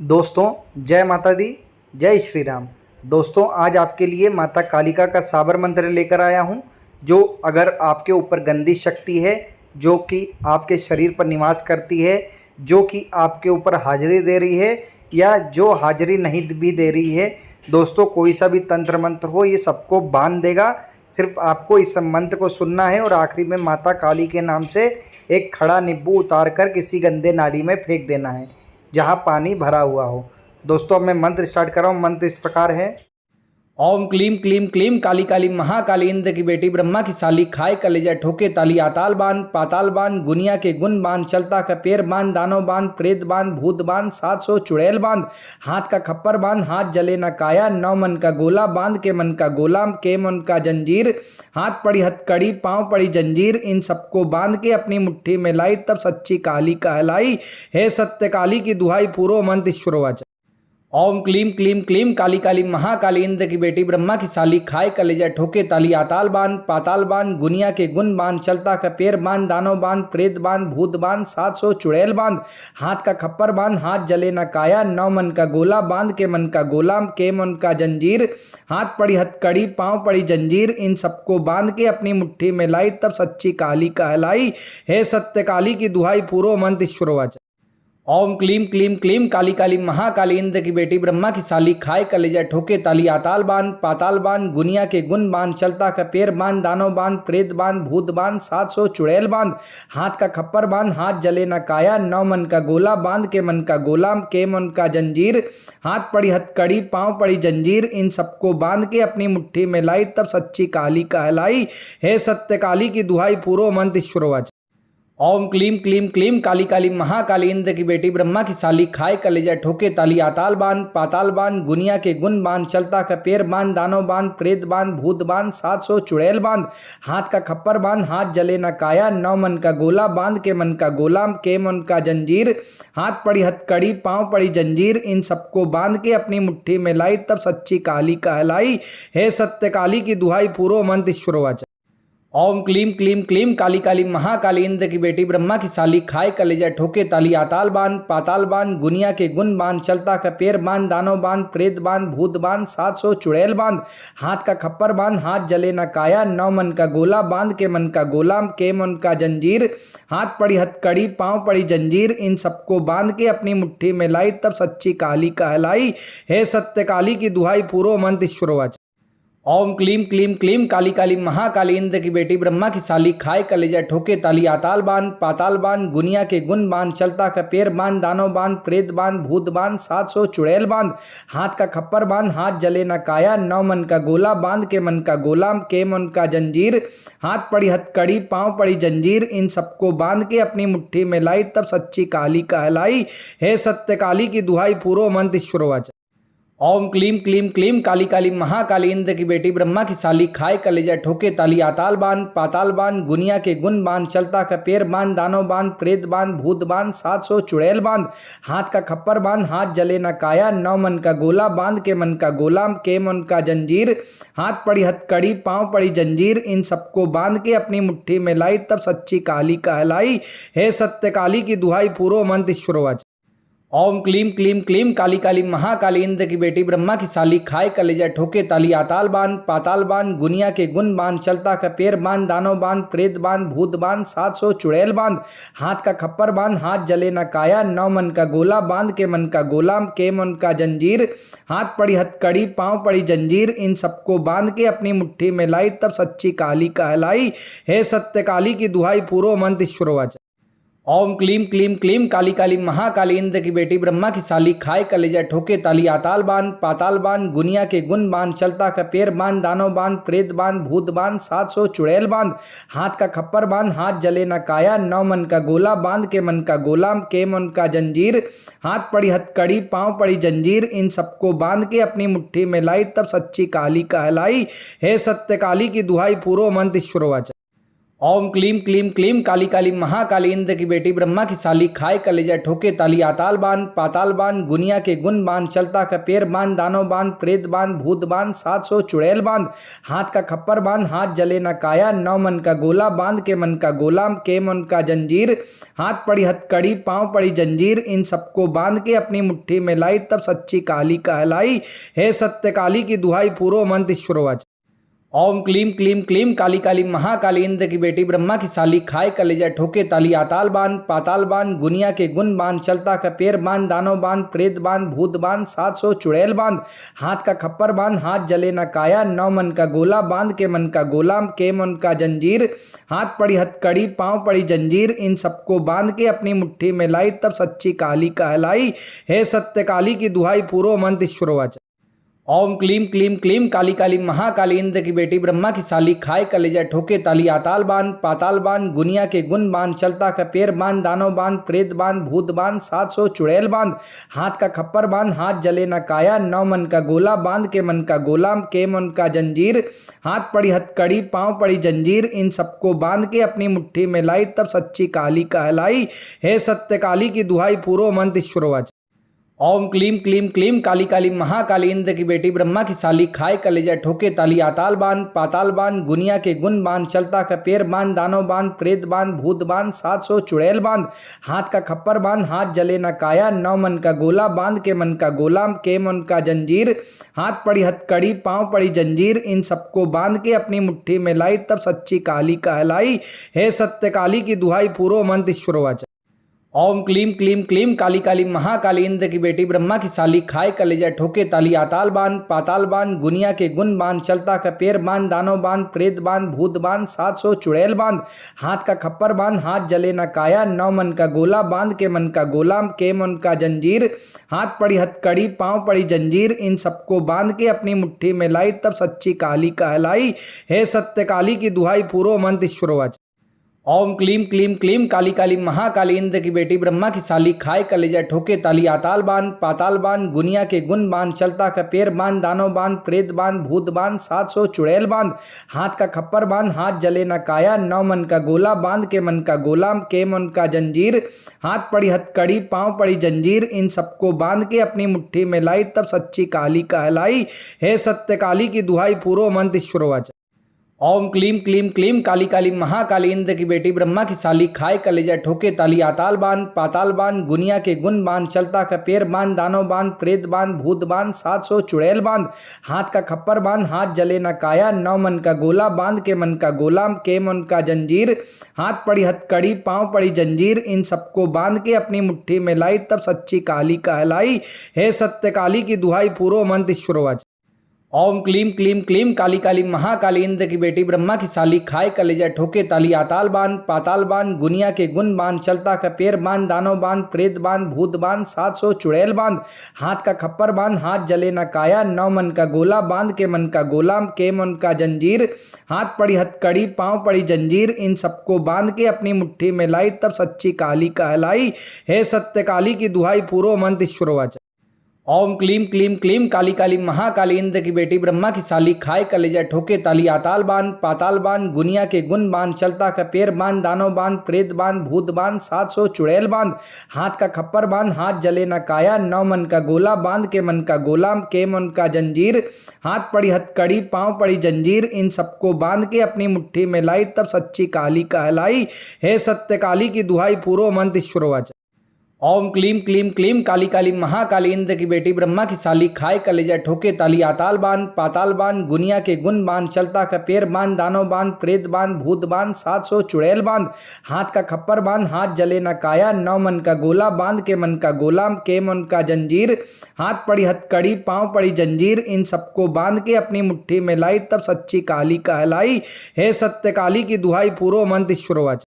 दोस्तों जय माता दी, जय श्री राम। दोस्तों आज आपके लिए माता कालिका का साबर मंत्र लेकर आया हूँ, जो अगर आपके ऊपर गंदी शक्ति है, जो कि आपके शरीर पर निवास करती है, जो कि आपके ऊपर हाजिरी दे रही है या जो हाजिरी नहीं भी दे रही है, दोस्तों कोई सा भी तंत्र मंत्र हो, ये सबको बांध देगा। सिर्फ आपको इस मंत्र को सुनना है और आखिरी में माता काली के नाम से एक खड़ा नींबू उतार कर किसी गंदे नाली में फेंक देना है जहाँ पानी भरा हुआ हो। दोस्तों अब मैं मंत्र स्टार्ट कर रहा हूँ। मंत्र इस प्रकार है। ओम क्लीम क्लीम क्लीम काली काली महाकाली इंद्र की बेटी ब्रह्मा की साली खाए कलेजा ठोके ताली आताल बांध पाताल बांध गुनिया के गुण बांध चलता का पैर बांध दानव बांध प्रेत बांध भूत बांध 700 चुड़ैल बांध हाथ का खप्पर बांध हाथ जले न काया 9 मन का गोला बांध के मन का गोला के मन का जंजीर हाथ पड़ी हथकड़ी पांव पड़ी जंजीर इन सबको बांध के अपनी मुट्ठी में लाई तब सच्ची काली कहलाई। हे सत्य काली की दुहाई पूरो मंत्र शुरुआत। ओम क्लीम क्लीम क्लीम काली काली महाकाली इंद्र की बेटी ब्रह्मा की साली खाए कलेजा ठोके ताली आताल बांध पाताल बांध गुनिया के गुण बांध चलता का पैर बांध दानव बांध प्रेत बांध भूत बांध 700 चुड़ैल बांध हाथ का खप्पर बांध हाथ जले न काया 9 मन का गोला बांध के मन का गोला के मन का जंजीर हाथ पड़ी हथकड़ी पांव पड़ी जंजीर इन सबको बांध के अपनी मुट्ठी में लाई तब सच्ची काली कहलाई। हे सत्य काली की दुहाई पूरो मंत्र शुरुआत। ओम क्लीम क्लीम क्लीम काली काली महाकाली इंद्र की बेटी ब्रह्मा की साली खाए कलेजा ठोके ताली आताल बांध पाताल बांध गुनिया के गुण बांध चलता का पैर बांध दानव बांध प्रेत बांध भूत बांध 700 चुड़ैल बांध हाथ का खप्पर बांध हाथ जले न काया 9 मन का गोला बांध के मन का गोला के मन का जंजीर हाथ पड़ी हथकड़ी पांव पड़ी जंजीर इन सबको बांध के अपनी मुट्ठी में लाई तब सच्ची काली कहलाई। हे सत्य काली की दुहाई पूरो मंत्र शुरुआत। ओम क्लीम क्लीम क्लीम काली काली महाकाली इंद्र की बेटी ब्रह्मा की साली खाए कलेजा ठोके ताली आताल बांध पाताल बांध गुनिया के गुण बांध चलता का पैर बांध दानव बांध प्रेत बांध भूत बांध 700 चुड़ैल बांध हाथ का खप्पर बांध हाथ जले न काया 9 मन का गोला बांध के मन का गोला के मन का जंजीर हाथ पड़ी हथकड़ी पांव पड़ी जंजीर इन सबको बांध के अपनी मुट्ठी में लाई तब सच्ची काली कहलाई। हे सत्य काली की दुहाई पूरो मंत्र शुरुआत। ओम क्लीम क्लीम क्लीम काली काली महाकाली इंद्र की बेटी ब्रह्मा की साली खाए कलेजा ठोके ताली आताल बांध पाताल बांध गुनिया के गुण बांध चलता का पैर बांध दानव बांध प्रेत बांध भूत बांध 700 चुड़ैल बांध हाथ का खप्पर बांध हाथ जले न काया 9 मन का गोला बांध के मन का गोला के मन का जंजीर हाथ पड़ी हथकड़ी पांव पड़ी जंजीर इन सबको बांध के अपनी मुट्ठी में लाई तब सच्ची काली कहलाई। हे सत्य काली की दुहाई पूरो मंत्र शुरुआत। ओम क्लीम क्लीम क्लीम काली काली महाकाली इंद्र की बेटी ब्रह्मा की साली खाए कलेजा ठोके ताली आताल बांध पाताल बांध गुनिया के गुण बांध चलता का पैर बांध दानव बांध प्रेत बांध भूत बांध 700 चुड़ैल बांध हाथ का खप्पर बांध हाथ जले न काया 9 मन का गोला बांध के मन का गोला के मन का जंजीर हाथ पड़ी हथकड़ी पांव पड़ी जंजीर इन सबको बांध के अपनी मुट्ठी में लाई तब सच्ची काली कहलाई। हे सत्य काली की दुहाई पूरो मंत्र शुरुआत। ओम क्लीम क्लीम क्लीम काली काली महाकाली इंद्र की बेटी ब्रह्मा की साली खाए कलेजा ठोके ताली आताल बांध पाताल बांध गुनिया के गुण बांध चलता का पैर बांध दानव बांध प्रेत बांध भूत बांध 700 चुड़ैल बांध हाथ का खप्पर बांध हाथ जले न काया 9 मन का गोला बांध के मन का गोला के मन का जंजीर हाथ पड़ी हथकड़ी पांव पड़ी जंजीर इन सबको बांध के अपनी मुट्ठी में लाई तब सच्ची काली कहलाई। हे सत्य काली की दुहाई पूरो मंत्र शुरुआत। ओम क्लीम क्लीम क्लीम काली काली महाकाली इंद्र की बेटी ब्रह्मा की साली खाए कलेजा ठोके ताली आताल बांध पाताल बांध गुनिया के गुण बांध चलता का पैर बांध दानव बांध प्रेत बांध भूत बांध 700 चुड़ैल बांध हाथ का खप्पर बांध हाथ जले न काया 9 मन का गोला बांध के मन का गोला के मन का जंजीर हाथ पड़ी हथकड़ी पांव पड़ी जंजीर इन सबको बांध के अपनी मुट्ठी में लाई तब सच्ची काली कहलाई। हे सत्य काली की दुहाई पूरो मंत्र शुरुआत। ओम क्लीम क्लीम क्लीम काली काली महाकाली इंद्र की बेटी ब्रह्मा की साली खाए कलेजा ठोके ताली आताल बांध पाताल बांध गुनिया के गुण बांध चलता का पैर बांध दानव बांध प्रेत बांध भूत बांध 700 चुड़ैल बांध हाथ का खप्पर बांध हाथ जले न काया 9 मन का गोला बांध के मन का गोला के मन का जंजीर हाथ पड़ी हथकड़ी पांव पड़ी जंजीर इन सबको बांध के अपनी मुट्ठी में लाई तब सच्ची काली कहलाई। हे सत्य काली की दुहाई पूरो मंत्र शुरुआत। ओम क्लीम क्लीम क्लीम काली काली महाकाली इंद्र की बेटी ब्रह्मा की साली खाए कलेजा ठोके ताली आताल बांध पाताल बांध गुनिया के गुण बांध चलता का पैर बांध दानव बांध प्रेत बांध भूत बांध 700 चुड़ैल बांध हाथ का खप्पर बांध हाथ जले न काया 9 मन का गोला बांध के मन का गोला के मन का जंजीर हाथ पड़ी हथकड़ी पांव पड़ी जंजीर इन सबको बांध के अपनी मुट्ठी में लाई तब सच्ची काली कहलाई। हे सत्य काली की दुहाई पूरो मंत्र शुरुआत। ओम क्लीम क्लीम क्लीम काली काली महाकाली इंद्र की बेटी ब्रह्मा की साली खाए कलेजा ठोके ताली आताल बांध पाताल बांध गुनिया के गुण बांध चलता का पैर बांध दानव बांध प्रेत बांध भूत बांध 700 चुड़ैल बांध हाथ का खप्पर बांध हाथ जले न काया 9 मन का गोला बांध के मन का गोला के मन का जंजीर हाथ पड़ी हथकड़ी पांव पड़ी जंजीर इन सबको बांध के अपनी मुट्ठी में लाई तब सच्ची काली कहलाई। हे सत्य काली की दुहाई पूरो मंत्र शुरुआत। ओम क्लीम क्लीम क्लीम काली काली महाकाली इंद्र की बेटी ब्रह्मा की साली खाए कलेजा ठोके ताली आताल बांध पाताल बांध गुनिया के गुण बांध चलता का पैर बांध दानव बांध प्रेत बांध भूत बांध 700 चुड़ैल बांध हाथ का खप्पर बांध हाथ जले न काया 9 मन का गोला बांध के मन का गोला के मन का जंजीर हाथ पड़ी हथकड़ी पांव पड़ी जंजीर इन सबको बांध के अपनी मुट्ठी में लाई तब सच्ची काली कहलाई। हे सत्य काली की दुहाई पूरो मंत्र शुरुआत। ओम क्लीम क्लीम क्लीम काली काली महाकाली इंद्र की बेटी ब्रह्मा की साली खाए कलेजा ठोके ताली आताल बांध पाताल बांध गुनिया के गुण बांध चलता का पैर बांध दानव बांध प्रेत बांध भूत बांध 700 चुड़ैल बांध हाथ का खप्पर बांध हाथ जले न काया 9 मन का गोला बांध के मन का गोला के मन का जंजीर हाथ पड़ी हथकड़ी पांव पड़ी जंजीर इन सबको बांध के अपनी मुट्ठी में लाई तब सच्ची काली कहलाई। हे सत्य काली की दुहाई पूरो मंत्र शुरुआत। ओम क्लीम क्लीम क्लीम काली काली महाकाली इंद्र की बेटी ब्रह्मा की साली खाए कलेजा ठोके ताली आताल बांध पाताल बांध गुनिया के गुण बांध चलता का पैर बांध दानव बांध प्रेत बांध भूत बांध 700 चुड़ैल बांध हाथ का खप्पर बांध हाथ जले न काया 9 मन का गोला बांध के मन का गोला के मन का जंजीर हाथ पड़ी हथकड़ी पांव पड़ी जंजीर इन सबको बांध के अपनी मुट्ठी में लाई तब सच्ची काली कहलाई। हे सत्य काली की दुहाई पूरो मंत्र शुरुआत। ओम क्लीम क्लीम क्लीम काली काली महाकाली इंद्र की बेटी ब्रह्मा की साली खाए कलेजा ठोके ताली आताल बांध पाताल बांध गुनिया के गुण बांध चलता का पैर बांध दानव बांध प्रेत बांध भूत बांध 700 चुड़ैल बांध हाथ का खप्पर बांध हाथ जले न काया 9 मन का गोला बांध के मन का गोला के मन का जंजीर हाथ पड़ी हथकड़ी पांव पड़ी जंजीर इन सबको बांध के अपनी मुट्ठी में लाई तब सच्ची काली कहलाई। हे सत्य काली की दुहाई पूरो मंत्र शुरुआत। ओम क्लीम क्लीम क्लीम काली काली महाकाली इंद्र की बेटी ब्रह्मा की साली खाए कलेजा ठोके ताली आताल बांध पाताल बांध गुनिया के गुण बांध चलता का पैर बांध दानव बांध प्रेत बांध भूत बांध 700 चुड़ैल बांध हाथ का खप्पर बांध हाथ जले न काया 9 मन का गोला बांध के मन का गोला के मन का जंजीर हाथ पड़ी हथकड़ी पांव पड़ी जंजीर इन सबको बांध के अपनी मुट्ठी में लाई तब सच्ची काली कहलाई। हे सत्य काली की दुहाई पूरो मंत्र शुरुआत। ओम क्लीम क्लीम क्लीम काली काली महाकाली इंद्र की बेटी ब्रह्मा की साली खाए कलेजा ठोके ताली आताल बांध पाताल बांध गुनिया के गुण बांध चलता का पैर बांध दानव बांध प्रेत बांध भूत बांध 700 चुड़ैल बांध हाथ का खप्पर बांध हाथ जले न काया 9 मन का गोला बांध के मन का गोला के मन का जंजीर हाथ पड़ी हथकड़ी पांव पड़ी जंजीर इन सबको बांध के अपनी मुट्ठी में लाई तब सच्ची काली कहलाई। हे सत्य काली की दुहाई पूरो मंत्र शुरुआत। ओम क्लीम क्लीम क्लीम काली काली महाकाली इंद्र की बेटी ब्रह्मा की साली खाए कलेजा ठोके ताली आताल बांध पाताल बांध गुनिया के गुण बांध चलता का पैर बांध दानव बांध प्रेत बांध भूत बांध 700 चुड़ैल बांध हाथ का खप्पर बांध हाथ जले न काया 9 मन का गोला बांध के मन का गोला के मन का जंजीर हाथ पड़ी हथकड़ी पांव पड़ी जंजीर इन सबको बांध के अपनी मुट्ठी में लाई तब सच्ची काली कहलाई। हे सत्य काली की दुहाई पूरो मंत्र शुरुआत। ओम क्लीम क्लीम क्लीम काली काली महाकाली इंद्र की बेटी ब्रह्मा की साली खाए कलेजा ठोके ताली आताल बांध पाताल बांध गुनिया के गुण बांध चलता का पैर बांध दानव बांध प्रेत बांध भूत बांध 700 चुड़ैल बांध हाथ का खप्पर बांध हाथ जले न काया 9 मन का गोला बांध के मन का गोला के मन का जंजीर हाथ पड़ी हथकड़ी पांव पड़ी जंजीर इन सबको बांध के अपनी मुट्ठी में लाई तब सच्ची काली कहलाई। हे सत्य काली की दुहाई पूरो मंत्र शुरुआत।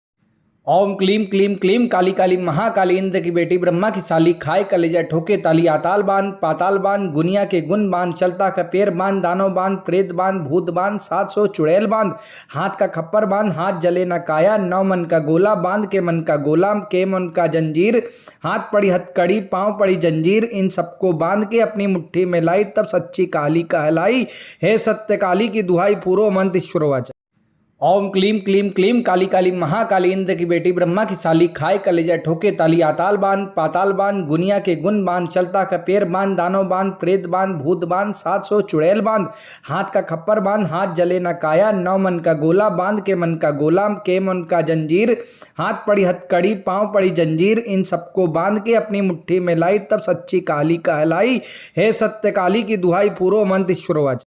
ओम क्लीम क्लीम क्लीम काली काली महाकाली इंद्र की बेटी ब्रह्मा की साली खाए कलेजा ठोके ताली आताल बांध पाताल बांध गुनिया के गुण बांध चलता का पैर बांध दानव बांध प्रेत बांध भूत बांध 700 चुड़ैल बांध हाथ का खप्पर बांध हाथ जले न काया 9 मन का गोला बांध के मन का गोला के मन का जंजीर हाथ पड़ी हथकड़ी पांव पड़ी जंजीर इन सबको बांध के अपनी मुट्ठी में लाई तब सच्ची काली कहलाई। हे सत्य काली की दुहाई पूरो मंत्र शुरुआत। ओम क्लीम क्लीम क्लीम काली काली महाकाली इंद्र की बेटी ब्रह्मा की साली खाए कलेजा ठोके ताली आताल बांध पाताल बांध गुनिया के गुण बांध चलता का पैर बांध दानव बांध प्रेत बांध भूत बांध 700 चुड़ैल बांध हाथ का खप्पर बांध हाथ जले न काया 9 मन का गोला बांध के मन का गोला के मन का जंजीर हाथ पड़ी हथकड़ी पांव पड़ी जंजीर इन सबको बांध के अपनी मुट्ठी में लाई तब सच्ची काली कहलाई। हे सत्य काली की दुहाई पूरो मंत्र शुरुआत।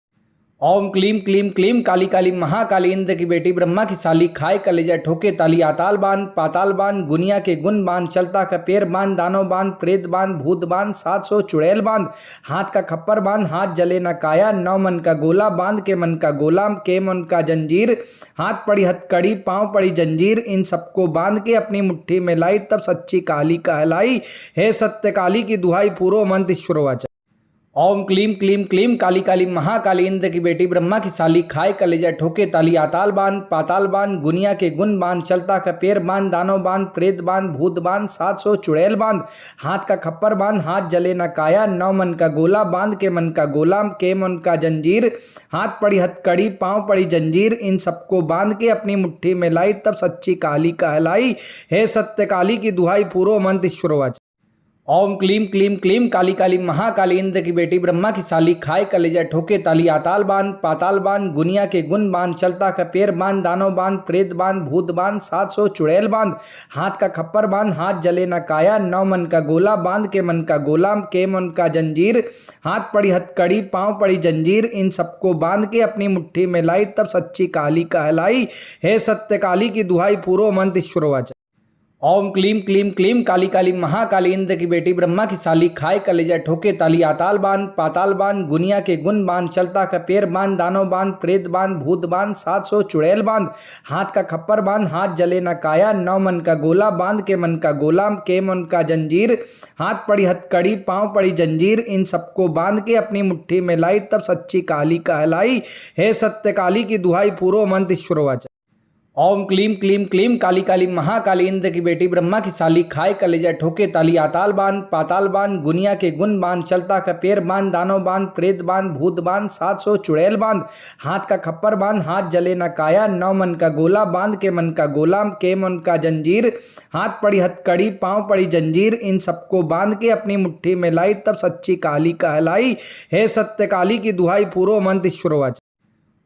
ओम क्लीम क्लीम क्लीम काली काली महाकाली इंद्र की बेटी ब्रह्मा की साली खाए कलेजा ठोके ताली आताल बांध पाताल बांध गुनिया के गुण बांध चलता का पैर बांध दानव बांध प्रेत बांध भूत बांध 700 चुड़ैल बांध हाथ का खप्पर बांध हाथ जले न काया 9 मन का गोला बांध के मन का गोला के मन का जंजीर हाथ पड़ी हथकड़ी पांव पड़ी जंजीर इन सबको बांध के अपनी मुट्ठी में लाई तब सच्ची काली कहलाई। हे सत्य काली की दुहाई पूरो मंत्र शुरुआत। ओम क्लीम क्लीम क्लीम काली काली महाकाली इंद्र की बेटी ब्रह्मा की साली खाए कलेजा ठोके ताली आताल बांध पाताल बांध गुनिया के गुण बांध चलता का पैर बांध दानव बांध प्रेत बांध भूत बांध 700 चुड़ैल बांध हाथ का खप्पर बांध हाथ जले न काया 9 मन का गोला बांध के मन का गोला के मन का जंजीर हाथ पड़ी हथकड़ी पांव पड़ी जंजीर इन सबको बांध के अपनी मुट्ठी में लाई तब सच्ची काली कहलाई। हे सत्य काली की दुहाई पूरो मंत्र शुरुआत। ओम क्लीम क्लीम क्लीम काली काली महाकाली इंद्र की बेटी ब्रह्मा की साली खाए कलेजा ठोके ताली आताल बांध पाताल बांध गुनिया के गुण बांध चलता का पैर बांध दानव बांध प्रेत बांध भूत बांध 700 चुड़ैल बांध हाथ का खप्पर बांध हाथ जले न काया 9 मन का गोला बांध के मन का गोला के मन का जंजीर हाथ पड़ी हथकड़ी पांव पड़ी जंजीर इन सबको बांध के अपनी मुट्ठी में लाई तब सच्ची काली कहलाई। हे सत्य काली की दुहाई पूरो मंत्र शुरुआत। ओम क्लीम क्लीम क्लीम काली काली महाकाली इंद्र की बेटी ब्रह्मा की साली खाए कलेजा ठोके ताली आताल बांध पाताल बांध गुनिया के गुण बांध चलता का पैर बांध दानव बांध प्रेत बांध भूत बांध 700 चुड़ैल बांध हाथ का खप्पर बांध हाथ जले न काया 9 मन का गोला बांध के मन का गोला के मन का जंजीर हाथ पड़ी हथकड़ी पांव पड़ी जंजीर इन सबको बांध के अपनी मुट्ठी में लाई तब सच्ची काली कहलाई। हे सत्य काली की दुहाई पूरो मंत्र शुरुआत। ओम क्लीम क्लीम क्लीम काली काली महाकाली इंद्र की बेटी ब्रह्मा की साली खाए कलेजा ठोके ताली आताल बांध पाताल बांध गुनिया के गुण बांध चलता का पैर बांध दानव बांध प्रेत बांध भूत बांध 700 चुड़ैल बांध हाथ का खप्पर बांध हाथ जले न काया 9 मन का गोला बांध के मन का गोला के मन का जंजीर हाथ पड़ी हथकड़ी पांव पड़ी जंजीर इन सबको बांध के अपनी मुट्ठी में लाई तब सच्ची काली कहलाई। हे सत्य काली की दुहाई पूरो मंत्र शुरुआत।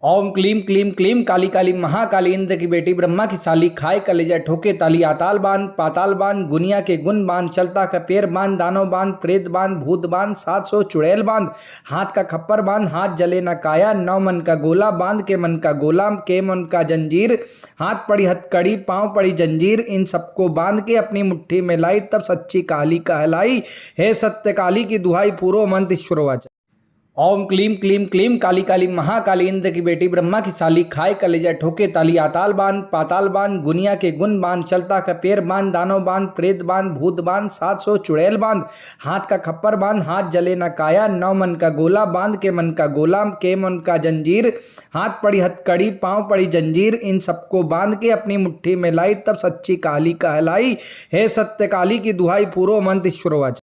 ओम क्लीम क्लीम क्लीम काली काली महाकाली इंद्र की बेटी ब्रह्मा की साली खाए कलेजा ठोके ताली आताल बांध पाताल बांध गुनिया के गुण बांध चलता का पैर बांध दानव बांध प्रेत बांध भूत बांध 700 चुड़ैल बांध हाथ का खप्पर बांध हाथ जले न काया 9 मन का गोला बांध के मन का गोला के मन का जंजीर हाथ पड़ी हथकड़ी पांव पड़ी जंजीर इन सबको बांध के अपनी मुट्ठी में लाई तब सच्ची काली कहलाई। हे सत्य काली की दुहाई पूरो मंत्र शुरुआत। ओम क्लीम क्लीम क्लीम काली काली महाकाली इंद्र की बेटी ब्रह्मा की साली खाए कलेजा ठोके ताली आताल बांध पाताल बांध गुनिया के गुण बांध चलता का पैर बांध दानव बांध प्रेत बांध भूत बांध 700 चुड़ैल बांध हाथ का खप्पर बांध हाथ जले न काया 9 मन का गोला बांध के मन का गोला के मन का जंजीर हाथ पड़ी हथकड़ी पांव पड़ी जंजीर इन सबको बांध के अपनी मुट्ठी में लाई तब सच्ची काली कहलाई। हे सत्य काली की दुहाई पूरो मंत्र शुरुआत।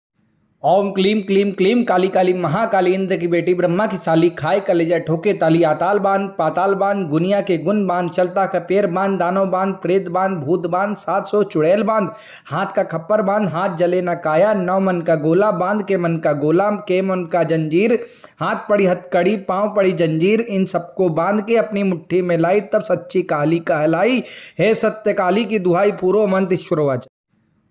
ओम क्लीम क्लीम क्लीम काली काली महाकाली इंद्र की बेटी ब्रह्मा की साली खाए कलेजा ठोके ताली आताल बांध पाताल बांध गुनिया के गुण बांध चलता का पैर बांध दानव बांध प्रेत बांध भूत बांध 700 चुड़ैल बांध हाथ का खप्पर बांध हाथ जले न काया 9 मन का गोला बांध के मन का गोला के मन का जंजीर हाथ पड़ी हथकड़ी पांव पड़ी जंजीर इन सबको बांध के अपनी मुट्ठी में लाई तब सच्ची काली कहलाई। हे सत्य काली की दुहाई पूरो मंत्र शुरुआत।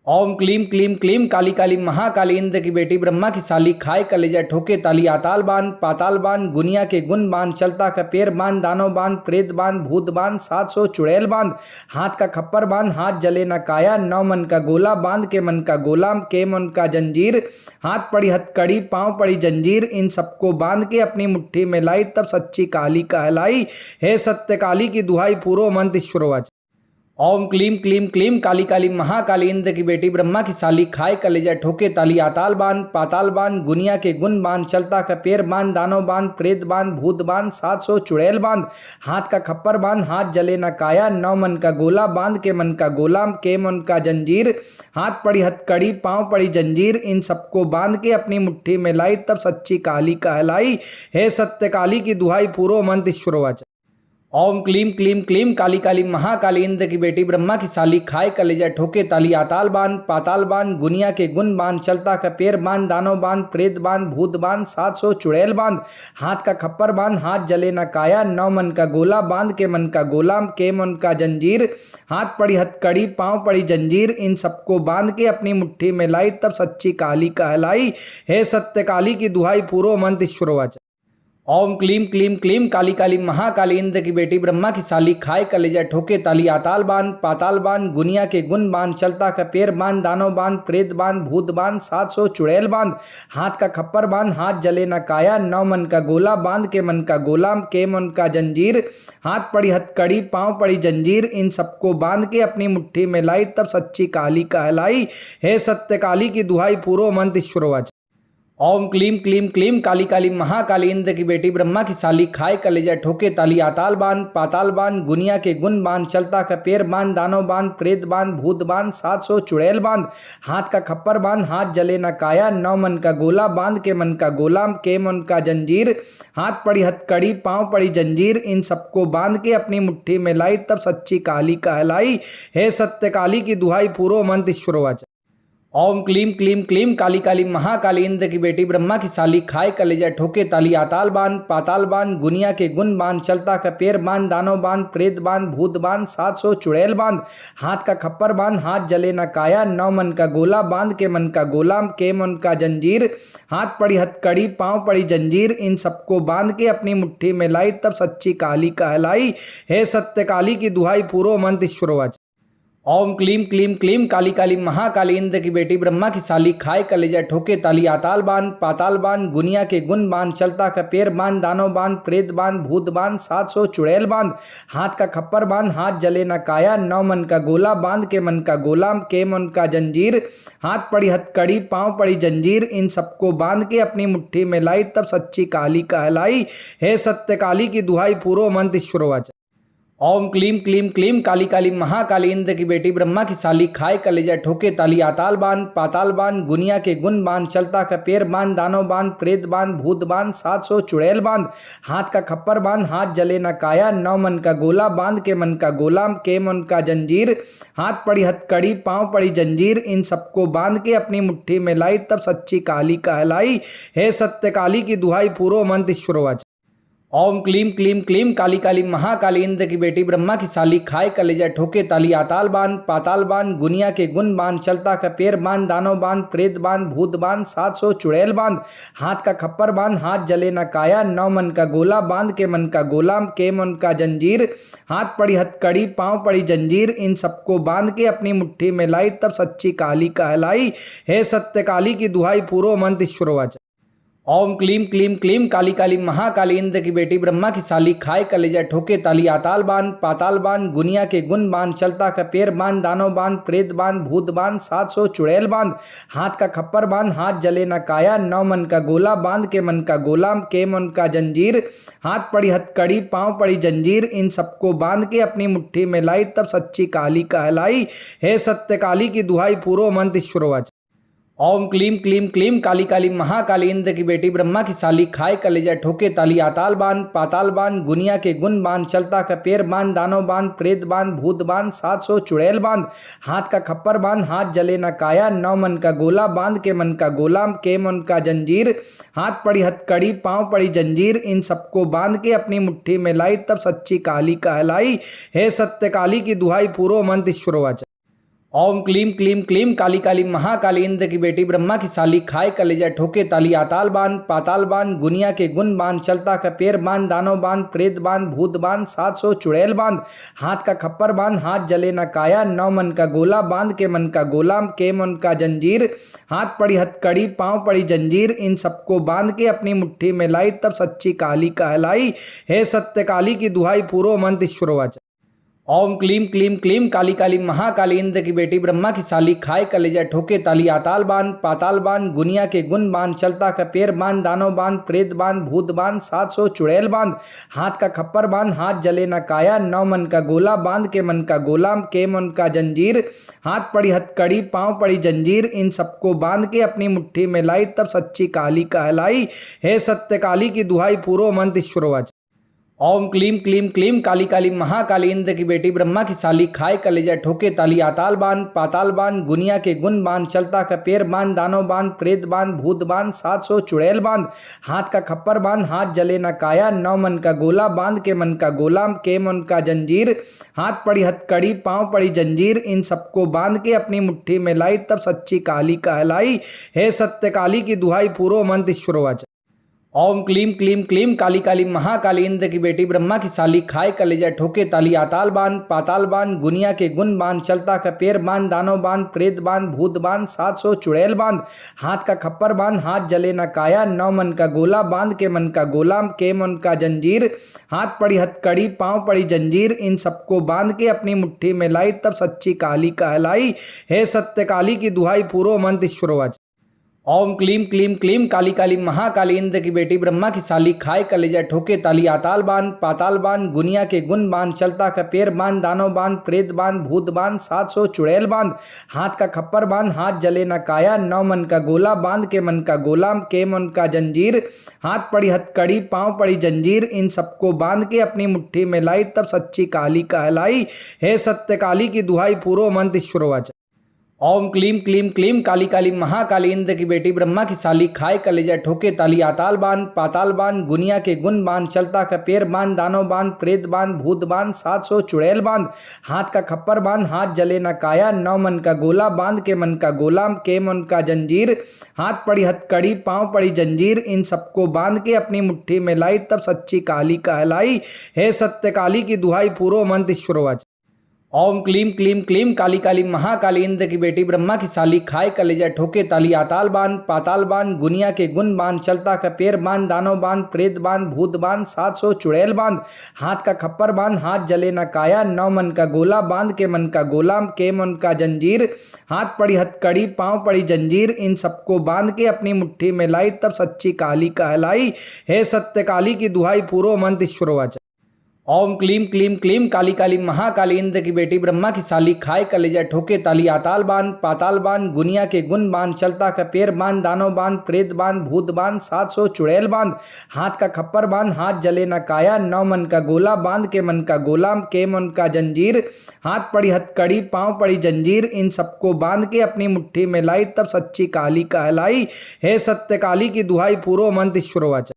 ओम क्लीम क्लीम क्लीम काली काली महाकाली इंद्र की बेटी ब्रह्मा की साली खाए कलेजा ठोके ताली आताल बांध पाताल बांध गुनिया के गुण बांध चलता का पैर बांध दानव बांध प्रेत बांध भूत बांध 700 चुड़ैल बांध हाथ का खप्पर बांध हाथ जले न काया 9 मन का गोला बांध के मन का गोला के मन का जंजीर हाथ पड़ी हथकड़ी पांव पड़ी जंजीर इन सबको बांध के अपनी मुट्ठी में लाई तब सच्ची काली कहलाई। हे सत्य काली की दुहाई पूरो मंत्र शुरुआत। ओम क्लीम क्लीम क्लीम काली काली महाकाली इंद्र की बेटी ब्रह्मा की साली खाए कलेजा ठोके ताली आताल बांध पाताल बांध गुनिया के गुण बांध चलता का पैर बांध दानव बांध प्रेत बांध भूत बांध 700 चुड़ैल बांध हाथ का खप्पर बांध हाथ जले न काया 9 मन का गोला बांध के मन का गोला के मन का जंजीर हाथ पड़ी हथकड़ी पांव पड़ी जंजीर इन सबको बांध के अपनी मुट्ठी में लाई तब सच्ची काली कहलाई। हे सत्य काली की दुहाई पूरो मंत्र शुरुआत। ओम क्लीम क्लीम क्लीम काली काली महाकाली इंद्र की बेटी ब्रह्मा की साली खाए कलेजा ठोके ताली आताल बांध पाताल बांध गुनिया के गुण बांध चलता का पैर बांध दानव बांध प्रेत बांध भूत बांध 700 चुड़ैल बांध हाथ का खप्पर बांध हाथ जले न काया 9 मन का गोला बांध के मन का गोला के मन का जंजीर हाथ पड़ी हथकड़ी पांव पड़ी जंजीर इन सबको बांध के अपनी मुट्ठी में लाई तब सच्ची काली कहलाई। हे सत्य काली की दुहाई पूरो मंत्र शुरुआत। ओम क्लीम क्लीम क्लीम काली काली महाकाली इंद्र की बेटी ब्रह्मा की साली खाए कलेजा ठोके ताली आताल बांध पाताल बांध गुनिया के गुण बांध चलता का पैर बांध दानव बांध प्रेत बांध भूत बांध 700 चुड़ैल बांध हाथ का खप्पर बांध हाथ जले न काया 9 मन का गोला बांध के मन का गोला के मन का जंजीर हाथ पड़ी हथकड़ी पांव पड़ी जंजीर इन सबको बांध के अपनी मुट्ठी में लाई तब सच्ची काली कहलाई। हे सत्य काली की दुहाई पूरो मंत्र शुरुआत। ओम क्लीम क्लीम क्लीम काली काली महाकाली इंद्र की बेटी ब्रह्मा की साली खाए कलेजा ठोके ताली आताल बांध पाताल बांध गुनिया के गुण बांध चलता का पैर बांध दानव बांध प्रेत बांध भूत बांध 700 चुड़ैल बांध हाथ का खप्पर बांध हाथ जले न काया 9 मन का गोला बांध के मन का गोला के मन का जंजीर हाथ पड़ी हथकड़ी पांव पड़ी जंजीर इन सबको बांध के अपनी मुट्ठी में लाई तब सच्ची काली कहलाई। हे सत्य काली की दुहाई पूरो मंत्र शुरुआत। ओम क्लीम क्लीम क्लीम काली काली महाकाली इंद्र की बेटी ब्रह्मा की साली खाए कलेजा ठोके ताली आताल बांध पाताल बांध गुनिया के गुण बांध चलता का पैर बांध दानव बांध प्रेत बांध भूत बांध 700 चुड़ैल बांध हाथ का खप्पर बांध हाथ जले न काया 9 मन का गोला बांध के मन का गोला के मन का जंजीर हाथ पड़ी हथकड़ी पांव पड़ी जंजीर इन सबको बांध के अपनी मुट्ठी में लाई तब सच्ची काली कहलाई। हे सत्य काली की दुहाई पूरो मंत्र शुरुआत। ओम क्लीम क्लीम क्लीम काली काली महाकाली इंद्र की बेटी ब्रह्मा की साली खाए कलेजा ठोके ताली आताल बांध पाताल बांध गुनिया के गुण बांध चलता का पैर बांध दानव बांध प्रेत बांध भूत बांध 700 चुड़ैल बांध हाथ का खप्पर बांध हाथ जले न काया 9 मन का गोला बांध के मन का गोला के मन का जंजीर हाथ पड़ी हथकड़ी पांव पड़ी जंजीर इन सबको बांध के अपनी मुट्ठी में लाई तब सच्ची काली कहलाई। हे सत्य काली की दुहाई पूरो मंत्र शुरुआत। ओम क्लीम क्लीम क्लीम काली काली महाकाली इंद्र की बेटी ब्रह्मा की साली खाए कलेजा ठोके ताली आताल बांध पाताल बांध गुनिया के गुण बांध चलता का पैर बांध दानव बांध प्रेत बांध भूत बांध 700 चुड़ैल बांध हाथ का खप्पर बांध हाथ जले न काया 9 मन का गोला बांध के मन का गोला के मन का जंजीर हाथ पड़ी हथकड़ी पांव पड़ी जंजीर इन सबको बांध के अपनी मुट्ठी में लाई तब सच्ची काली कहलाई। हे सत्य काली की दुहाई पूरो मंत्र शुरुआत। ओम क्लीम क्लीम क्लीम काली काली महाकाली इंद्र की बेटी ब्रह्मा की साली खाए कलेजा ठोके ताली आताल बांध पाताल बांध गुनिया के गुण बांध चलता का पैर बांध दानव बांध प्रेत बांध भूत बांध 700 चुड़ैल बांध हाथ का खप्पर बांध हाथ जले न काया 9 मन का गोला बांध के मन का गोला के मन का जंजीर हाथ पड़ी हथकड़ी पांव पड़ी जंजीर इन सबको बांध के अपनी मुट्ठी में लाई तब सच्ची काली कहलाई। हे सत्य काली की दुहाई पूरो मंत्र शुरुआत। ओम क्लीम क्लीम क्लीम काली काली महाकाली इंद्र की बेटी ब्रह्मा की साली खाए कलेजा ठोके ताली आताल बांध पाताल बांध गुनिया के गुण बांध चलता का पैर बांध दानव बांध प्रेत बांध भूत बांध 700 चुड़ैल बांध हाथ का खप्पर बांध हाथ जले न काया 9 मन का गोला बांध के मन का गोला के मन का जंजीर हाथ पड़ी हथकड़ी पांव पड़ी जंजीर इन सबको बांध के अपनी मुट्ठी में लाई तब सच्ची काली कहलाई। हे सत्य काली की दुहाई पूरो मंत्र शुरुआत। ओम क्लीम क्लीम क्लीम काली काली महाकाली इंद्र की बेटी ब्रह्मा की साली खाए कलेजा ठोके ताली आताल बांध पाताल बांध गुनिया के गुण बांध चलता का पैर बांध दानव बांध प्रेत बांध भूत बांध 700 चुड़ैल बांध हाथ का खप्पर बांध हाथ जले न काया 9 मन का गोला बांध के मन का गोला के मन का जंजीर हाथ पड़ी हथकड़ी पांव पड़ी जंजीर इन सबको बांध के अपनी मुट्ठी में लाई तब सच्ची काली कहलाई। हे सत्य काली की दुहाई पूरो मंत्र शुरुआत। ओम क्लीम क्लीम क्लीम काली काली महाकाली इंद्र की बेटी ब्रह्मा की साली खाए कलेजा ठोके ताली आताल बांध पाताल बांध गुनिया के गुण बांध चलता का पैर बांध दानव बांध प्रेत बांध भूत बांध 700 चुड़ैल बांध हाथ का खप्पर बांध हाथ जले न काया 9 मन का गोला बांध के मन का गोला के मन का जंजीर हाथ पड़ी हथकड़ी पांव पड़ी जंजीर इन सबको बांध के अपनी मुट्ठी में लाई तब सच्ची काली कहलाई। हे सत्य काली की दुहाई पूरो मंत्र शुरुआत। ओम क्लीम क्लीम क्लीम काली काली महाकाली इंद्र की बेटी ब्रह्मा की साली खाए कलेजा ठोके ताली आताल बांध पाताल बांध गुनिया के गुण बांध चलता का पैर बांध दानव बांध प्रेत बांध भूत बांध 700 चुड़ैल बांध हाथ का खप्पर बांध हाथ जले न काया 9 मन का गोला बांध के मन का गोला के मन का जंजीर हाथ पड़ी हथकड़ी पांव पड़ी जंजीर इन सबको बांध के अपनी मुट्ठी में लाई तब सच्ची काली कहलाई। हे सत्य काली की दुहाई पूरो मंत्र शुरुआत। ओम क्लीम क्लीम क्लीम काली काली महाकाली इंद्र की बेटी ब्रह्मा की साली खाए कलेजा ठोके ताली आताल बांध पाताल बांध गुनिया के गुण बांध चलता का पैर बांध दानव बांध प्रेत बांध भूत बांध 700 चुड़ैल बांध हाथ का खप्पर बांध हाथ जले न काया 9 मन का गोला बांध के मन का गोला के मन का जंजीर हाथ पड़ी हथकड़ी पांव पड़ी जंजीर इन सबको बांध के अपनी मुट्ठी में लाई तब सच्ची काली कहलाई। हे सत्य काली की दुहाई पूरो मंत्र शुरुआत। ओम क्लीम क्लीम क्लीम काली काली महाकाली इंद्र की बेटी ब्रह्मा की साली खाए कलेजा ठोके ताली आताल बांध पाताल बांध गुनिया के गुण बांध चलता का पैर बांध दानव बांध प्रेत बांध भूत बांध 700 चुड़ैल बांध हाथ का खप्पर बांध हाथ जले न काया 9 मन का गोला बांध के मन का गोला के मन का जंजीर हाथ पड़ी हथकड़ी पांव पड़ी जंजीर इन सबको बांध के अपनी मुट्ठी में लाई तब सच्ची काली कहलाई। हे सत्य काली की दुहाई पूरो मंत्र शुरुआत। ओम क्लीम क्लीम क्लीम काली काली महाकाली इंद्र की बेटी ब्रह्मा की साली खाए कलेजा ठोके ताली आताल बांध पाताल बांध गुनिया के गुण बांध चलता का पैर बांध दानव बांध प्रेत बांध भूत बांध 700 चुड़ैल बांध हाथ का खप्पर बांध हाथ जले न काया 9 मन का गोला बांध के मन का गोला के मन का जंजीर हाथ पड़ी हथकड़ी पांव पड़ी जंजीर इन सबको बांध के अपनी मुट्ठी में लाई तब सच्ची काली कहलाई। हे सत्य काली की दुहाई पूरो मंत्र शुरुआत। ओम क्लीम क्लीम क्लीम काली काली महाकाली इंद्र की बेटी ब्रह्मा की साली खाए कलेजा ठोके ताली आताल बांध पाताल बांध गुनिया के गुण बांध चलता का पैर बांध दानव बांध प्रेत बांध भूत बांध 700 चुड़ैल बांध हाथ का खप्पर बांध हाथ जले न काया 9 मन का गोला बांध के मन का गोला के मन का जंजीर हाथ पड़ी हथकड़ी पांव पड़ी जंजीर इन सबको बांध के अपनी मुट्ठी में लाई तब सच्ची काली कहलाई। हे सत्य काली की दुहाई पूरो मंत्र शुरुआत। ओम क्लीम क्लीम क्लीम काली काली महाकाली इंद्र की बेटी ब्रह्मा की साली खाए कलेजा ठोके ताली आताल बांध पाताल बांध गुनिया के गुण बांध चलता का पैर बांध दानव बांध प्रेत बांध भूत बांध 700 चुड़ैल बांध हाथ का खप्पर बांध हाथ जले न काया 9 मन का गोला बांध के मन का गोला के मन का जंजीर हाथ पड़ी हथकड़ी पांव पड़ी जंजीर इन सबको बांध के अपनी मुट्ठी में लाई तब सच्ची काली कहलाई। हे सत्य काली की दुहाई पूरो मंत्र शुरुआत। ओम क्लीम क्लीम क्लीम काली काली महाकाली इंद्र की बेटी ब्रह्मा की साली खाए कलेजा ठोके ताली आताल बांध पाताल बांध गुनिया के गुण बांध चलता का पैर बांध दानव बांध प्रेत बांध भूत बांध 700 चुड़ैल बांध हाथ का खप्पर बांध हाथ जले न काया 9 मन का गोला बांध के मन का गोला के मन का जंजीर हाथ पड़ी हथकड़ी पांव पड़ी जंजीर इन सबको बांध के अपनी मुट्ठी में लाई तब सच्ची काली कहलाई। हे सत्य काली की दुहाई पूरो मंत्र शुरुआत।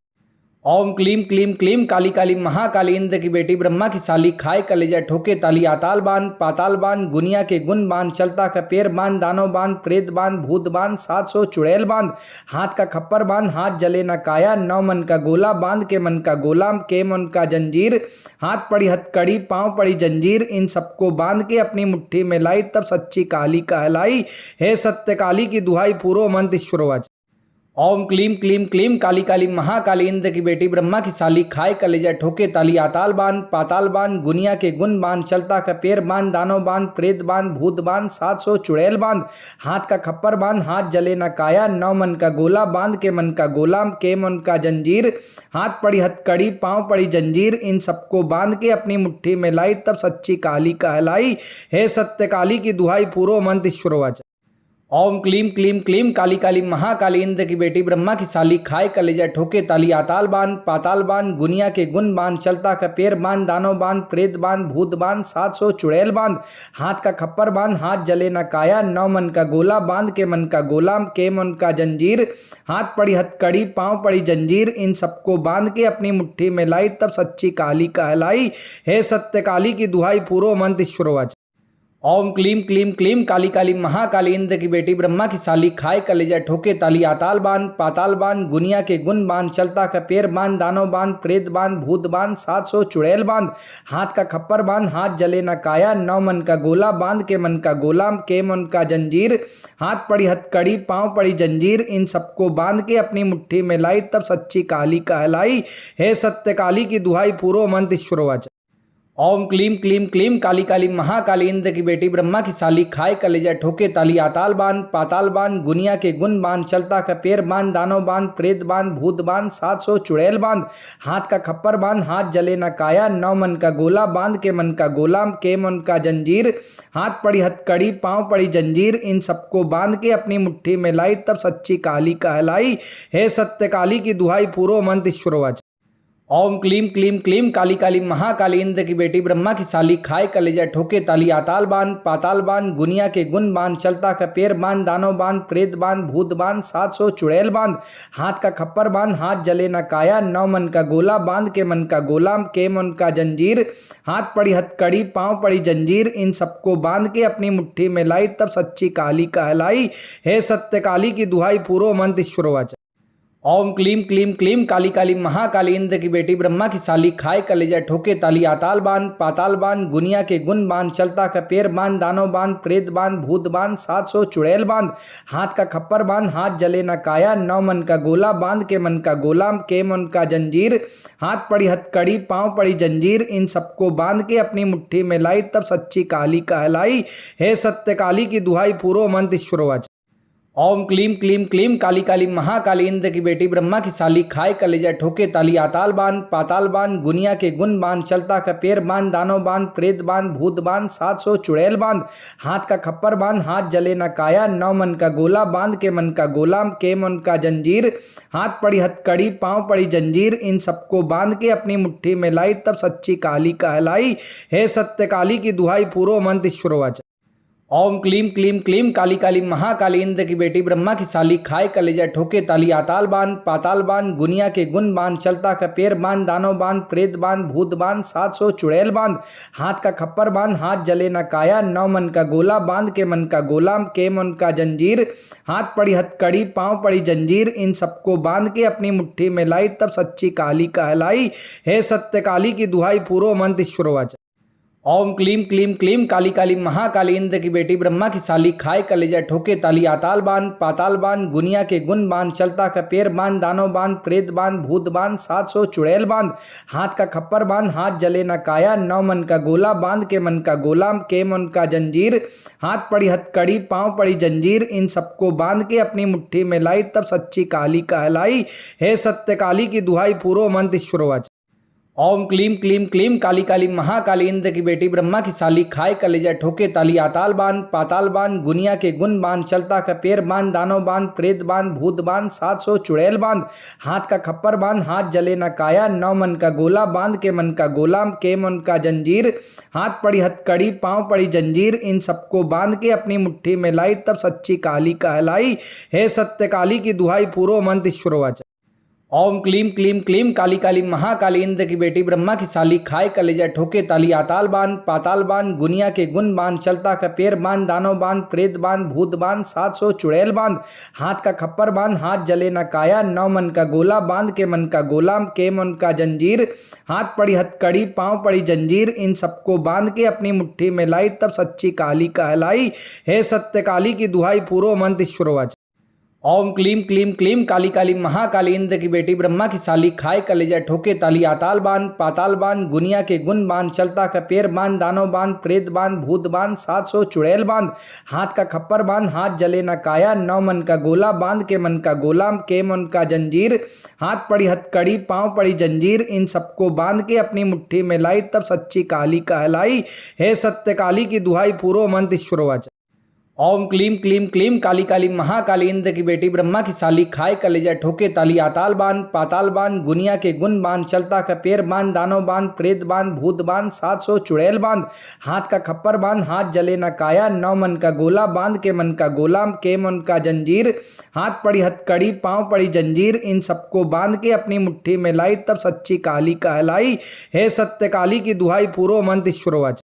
ओम क्लीम क्लीम क्लीम काली काली महाकाली इंद्र की बेटी ब्रह्मा की साली खाए कलेजा ठोके ताली आताल बांध पाताल बांध गुनिया के गुण बांध चलता का पैर बांध दानव बांध प्रेत बांध भूत बांध 700 चुड़ैल बांध हाथ का खप्पर बांध हाथ जले न काया 9 मन का गोला बांध के मन का गोला के मन का जंजीर हाथ पड़ी हथकड़ी पांव पड़ी जंजीर इन सबको बांध के अपनी मुट्ठी में लाई तब सच्ची काली कहलाई। हे सत्य काली की दुहाई पूरो मंत्र शुरुआत। ओम क्लीम क्लीम क्लीम काली काली महाकाली इंद्र की बेटी ब्रह्मा की साली खाए कलेजा ठोके ताली आताल बांध पाताल बांध गुनिया के गुण बांध चलता का पैर बांध दानव बांध प्रेत बांध भूत बांध 700 चुड़ैल बांध हाथ का खप्पर बांध हाथ जले न काया 9 मन का गोला बांध के मन का गोला के मन का जंजीर हाथ पड़ी हथकड़ी पांव पड़ी जंजीर इन सबको बांध के अपनी मुट्ठी में लाई तब सच्ची काली कहलाई। हे सत्य काली की दुहाई पूरो मंत्र शुरुआत। ओम क्लीम क्लीम क्लीम काली काली महाकाली इंद्र की बेटी ब्रह्मा की साली खाए कलेजा ठोके ताली आताल बांध पाताल बांध गुनिया के गुण बांध चलता का पैर बांध दानव बांध प्रेत बांध भूत बांध 700 चुड़ैल बांध हाथ का खप्पर बांध हाथ जले न काया 9 मन का गोला बांध के मन का गोला के मन का जंजीर हाथ पड़ी हथकड़ी पांव पड़ी जंजीर इन सबको बांध के अपनी मुट्ठी में लाई तब सच्ची काली कहलाई। हे सत्य काली की दुहाई पूरो मंत्र शुरुआत। ओम क्लीम क्लीम क्लीम काली काली महाकाली इंद्र की बेटी ब्रह्मा की साली खाए कलेजा ठोके ताली आताल बांध पाताल बांध गुनिया के गुण बांध चलता का पैर बांध दानव बांध प्रेत बांध भूत बांध 700 चुड़ैल बांध हाथ का खप्पर बांध हाथ जले न काया 9 मन का गोला बांध के मन का गोला के मन का जंजीर हाथ पड़ी हथकड़ी पांव पड़ी जंजीर इन सबको बांध के अपनी मुट्ठी में लाई तब सच्ची काली कहलाई। हे सत्य काली की दुहाई पूरो मंत्र शुरुआत। ओम क्लीम क्लीम क्लीम काली काली महाकाली इंद्र की बेटी ब्रह्मा की साली खाए कलेजा ठोके ताली आताल बांध पाताल बांध गुनिया के गुण बांध चलता का पैर बांध दानव बांध प्रेत बांध भूत बांध 700 चुड़ैल बांध हाथ का खप्पर बांध हाथ जले न काया 9 मन का गोला बांध के मन का गोला के मन का जंजीर हाथ पड़ी हथकड़ी पांव पड़ी जंजीर इन सबको बांध के अपनी मुट्ठी में लाई तब सच्ची काली कहलाई। हे सत्य काली की दुहाई पूरो मंत्र शुरुआत। ओम क्लीम क्लीम क्लीम काली काली महाकाली इंद्र की बेटी ब्रह्मा की साली खाए कलेजा ठोके ताली आताल बांध पाताल बांध गुनिया के गुण बांध चलता का पैर बांध दानव बांध प्रेत बांध भूत बांध 700 चुड़ैल बांध हाथ का खप्पर बांध हाथ जले न काया 9 मन का गोला बांध के मन का गोला के मन का जंजीर हाथ पड़ी हथकड़ी पांव पड़ी जंजीर इन सबको बांध के अपनी मुट्ठी में लाई तब सच्ची काली कहलाई। हे सत्य काली की दुहाई पूरो मंत्र ईश्वरवाच। ओम क्लीम क्लीम क्लीम काली काली महाकाली इंद्र की बेटी ब्रह्मा की साली खाए कलेजा ठोके ताली आताल बांध पाताल बांध गुनिया के गुण बांध चलता का पैर बांध दानव बांध प्रेत बांध भूत बांध 700 चुड़ैल बांध हाथ का खप्पर बांध हाथ जले न काया 9 मन का गोला बांध के मन का गोला के मन का जंजीर हाथ पड़ी हथकड़ी पांव पड़ी जंजीर इन सबको बांध के अपनी मुट्ठी में लाई तब सच्ची काली कहलाई। हे सत्य काली की दुहाई पूरो मंत्र ईश्वरवाच। ओम क्लीम क्लीम क्लीम काली काली महाकाली इंद्र की बेटी ब्रह्मा की साली खाए कलेजा ठोके ताली आताल बांध पाताल बांध गुनिया के गुण बांध चलता का पैर बांध दानव बांध प्रेत बांध भूत बांध 700 चुड़ैल बांध हाथ का खप्पर बांध हाथ जले न काया 9 मन का गोला बांध के मन का गोला के मन का जंजीर हाथ पड़ी हथकड़ी पांव पड़ी जंजीर इन सबको बांध के अपनी मुट्ठी में लाई तब सच्ची काली कहलाई। हे सत्य काली की दुहाई पूरो मंत्र ईश्वरवाच। ओम क्लीम क्लीम क्लीम काली काली महाकाली इंद्र की बेटी ब्रह्मा की साली खाए कलेजा ठोके ताली आताल बांध पाताल बांध गुनिया के गुण बांध चलता का पैर बांध दानव बांध प्रेत बांध भूत बांध 700 चुड़ैल बांध हाथ का खप्पर बांध हाथ जले न काया 9 मन का गोला बांध के मन का गोला के मन का जंजीर हाथ पड़ी हथकड़ी पांव पड़ी जंजीर इन सबको बांध के अपनी मुट्ठी में लाई तब सच्ची काली कहलाई। हे सत्य काली की दुहाई पूरो मंत्र ईश्वरवाच। ओम क्लीम क्लीम क्लीम काली काली महाकाली इंद्र की बेटी ब्रह्मा की साली खाए कलेजा ठोके ताली आताल बांध पाताल बांध गुनिया के गुण बांध चलता का पैर बांध दानव बांध प्रेत बांध भूत बांध 700 चुड़ैल बांध हाथ का खप्पर बांध हाथ जले न काया 9 मन का गोला बांध के मन का गोला के मन का जंजीर हाथ पड़ी हथकड़ी पांव पड़ी जंजीर इन सबको बांध के अपनी मुट्ठी में लाई तब सच्ची काली कहलाई। हे सत्य काली की दुहाई पूरो मंत्र ईश्वरवाच। ओम क्लीम क्लीम क्लीम काली काली महाकाली इंद्र की बेटी ब्रह्मा की साली खाए कलेजा ठोके ताली आताल बांध पाताल बांध गुनिया के गुण बांध चलता का पैर बांध दानव बांध प्रेत बांध भूत बांध 700 चुड़ैल बांध हाथ का खप्पर बांध हाथ जले न काया 9 मन का गोला बांध के मन का गोला के मन का जंजीर हाथ पड़ी हथकड़ी पांव पड़ी जंजीर इन सबको बांध के अपनी मुट्ठी में लाई तब सच्ची काली कहलाई। हे सत्य काली की दुहाई पूरो मंत्र ईश्वरवाच। ओम क्लीम क्लीम क्लीम काली काली महाकाली इंद्र की बेटी ब्रह्मा की साली खाए कलेजा ठोके ताली आताल बांध पाताल बांध गुनिया के गुण बांध चलता का पैर बांध दानव बांध प्रेत बांध भूत बांध 700 चुड़ैल बांध हाथ का खप्पर बांध हाथ जले न काया 9 मन का गोला बांध के मन का गोला के मन का जंजीर हाथ पड़ी हथकड़ी पांव पड़ी जंजीर इन सबको बांध के अपनी मुट्ठी में लाई तब सच्ची काली कहलाई। हे सत्य काली की दुहाई पूरो मंत्र ईश्वरवाच। ओम क्लीम क्लीम क्लीम काली काली महाकाली इंद्र की बेटी ब्रह्मा की साली खाए कलेजा ठोके ताली आताल बांध पाताल बांध गुनिया के गुण बांध चलता का पैर बांध दानव बांध प्रेत बांध भूत बांध 700 चुड़ैल बांध हाथ का खप्पर बांध हाथ जले न काया 9 मन का गोला बांध के मन का गोला के मन का जंजीर हाथ पड़ी हथकड़ी पांव पड़ी जंजीर इन सबको बांध के अपनी मुट्ठी में लाई तब सच्ची काली कहलाई। हे सत्य काली की दुहाई पूरो मंत्र ईश्वरवाच। ओम क्लीम क्लीम क्लीम काली काली महाकाली इंद्र की बेटी ब्रह्मा की साली खाए कलेजा ठोके ताली आताल बांध पाताल बांध गुनिया के गुण बांध चलता का पैर बांध दानव बांध प्रेत बांध भूत बांध 700 चुड़ैल बांध हाथ का खप्पर बांध हाथ जले न काया 9 मन का गोला बांध के मन का गोला के मन का जंजीर हाथ पड़ी हथकड़ी पांव पड़ी जंजीर इन सबको बांध के अपनी मुट्ठी में लाई तब सच्ची काली कहलाई। हे सत्य काली की दुहाई पूरो मंत्र ईश्वरवाच।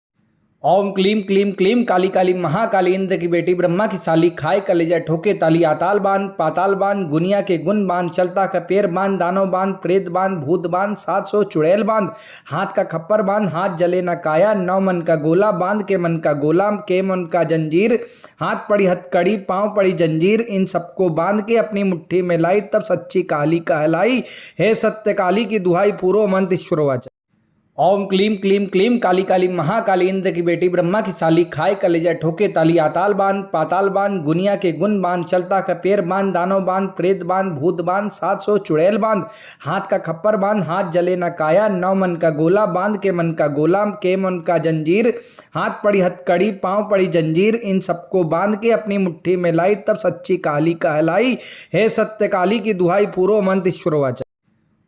ओम क्लीम क्लीम क्लीम काली काली महाकाली इंद्र की बेटी ब्रह्मा की साली खाए कलेजा ठोके ताली आताल बांध पाताल बांध गुनिया के गुण बांध चलता का पैर बांध दानव बांध प्रेत बांध भूत बांध 700 चुड़ैल बांध हाथ का खप्पर बांध हाथ जले न काया 9 मन का गोला बांध के मन का गोला के मन का जंजीर हाथ पड़ी हथकड़ी पांव पड़ी जंजीर इन सबको बांध के अपनी मुट्ठी में लाई तब सच्ची काली कहलाई। हे सत्य काली की दुहाई पूरो मंत्र ईश्वरवाच। ओम क्लीम क्लीम क्लीम काली काली महाकाली इंद्र की बेटी ब्रह्मा की साली खाए कलेजा ठोके ताली आताल बांध पाताल बांध गुनिया के गुण बांध चलता का पैर बांध दानव बांध प्रेत बांध भूत बांध 700 चुड़ैल बांध हाथ का खप्पर बांध हाथ जले न काया 9 मन का गोला बांध के मन का गोला के मन का जंजीर हाथ पड़ी हथकड़ी पांव पड़ी जंजीर इन सबको बांध के अपनी मुट्ठी में लाई तब सच्ची काली कहलाई। हे सत्य काली की दुहाई पूरो मंत्र ईश्वरवाच।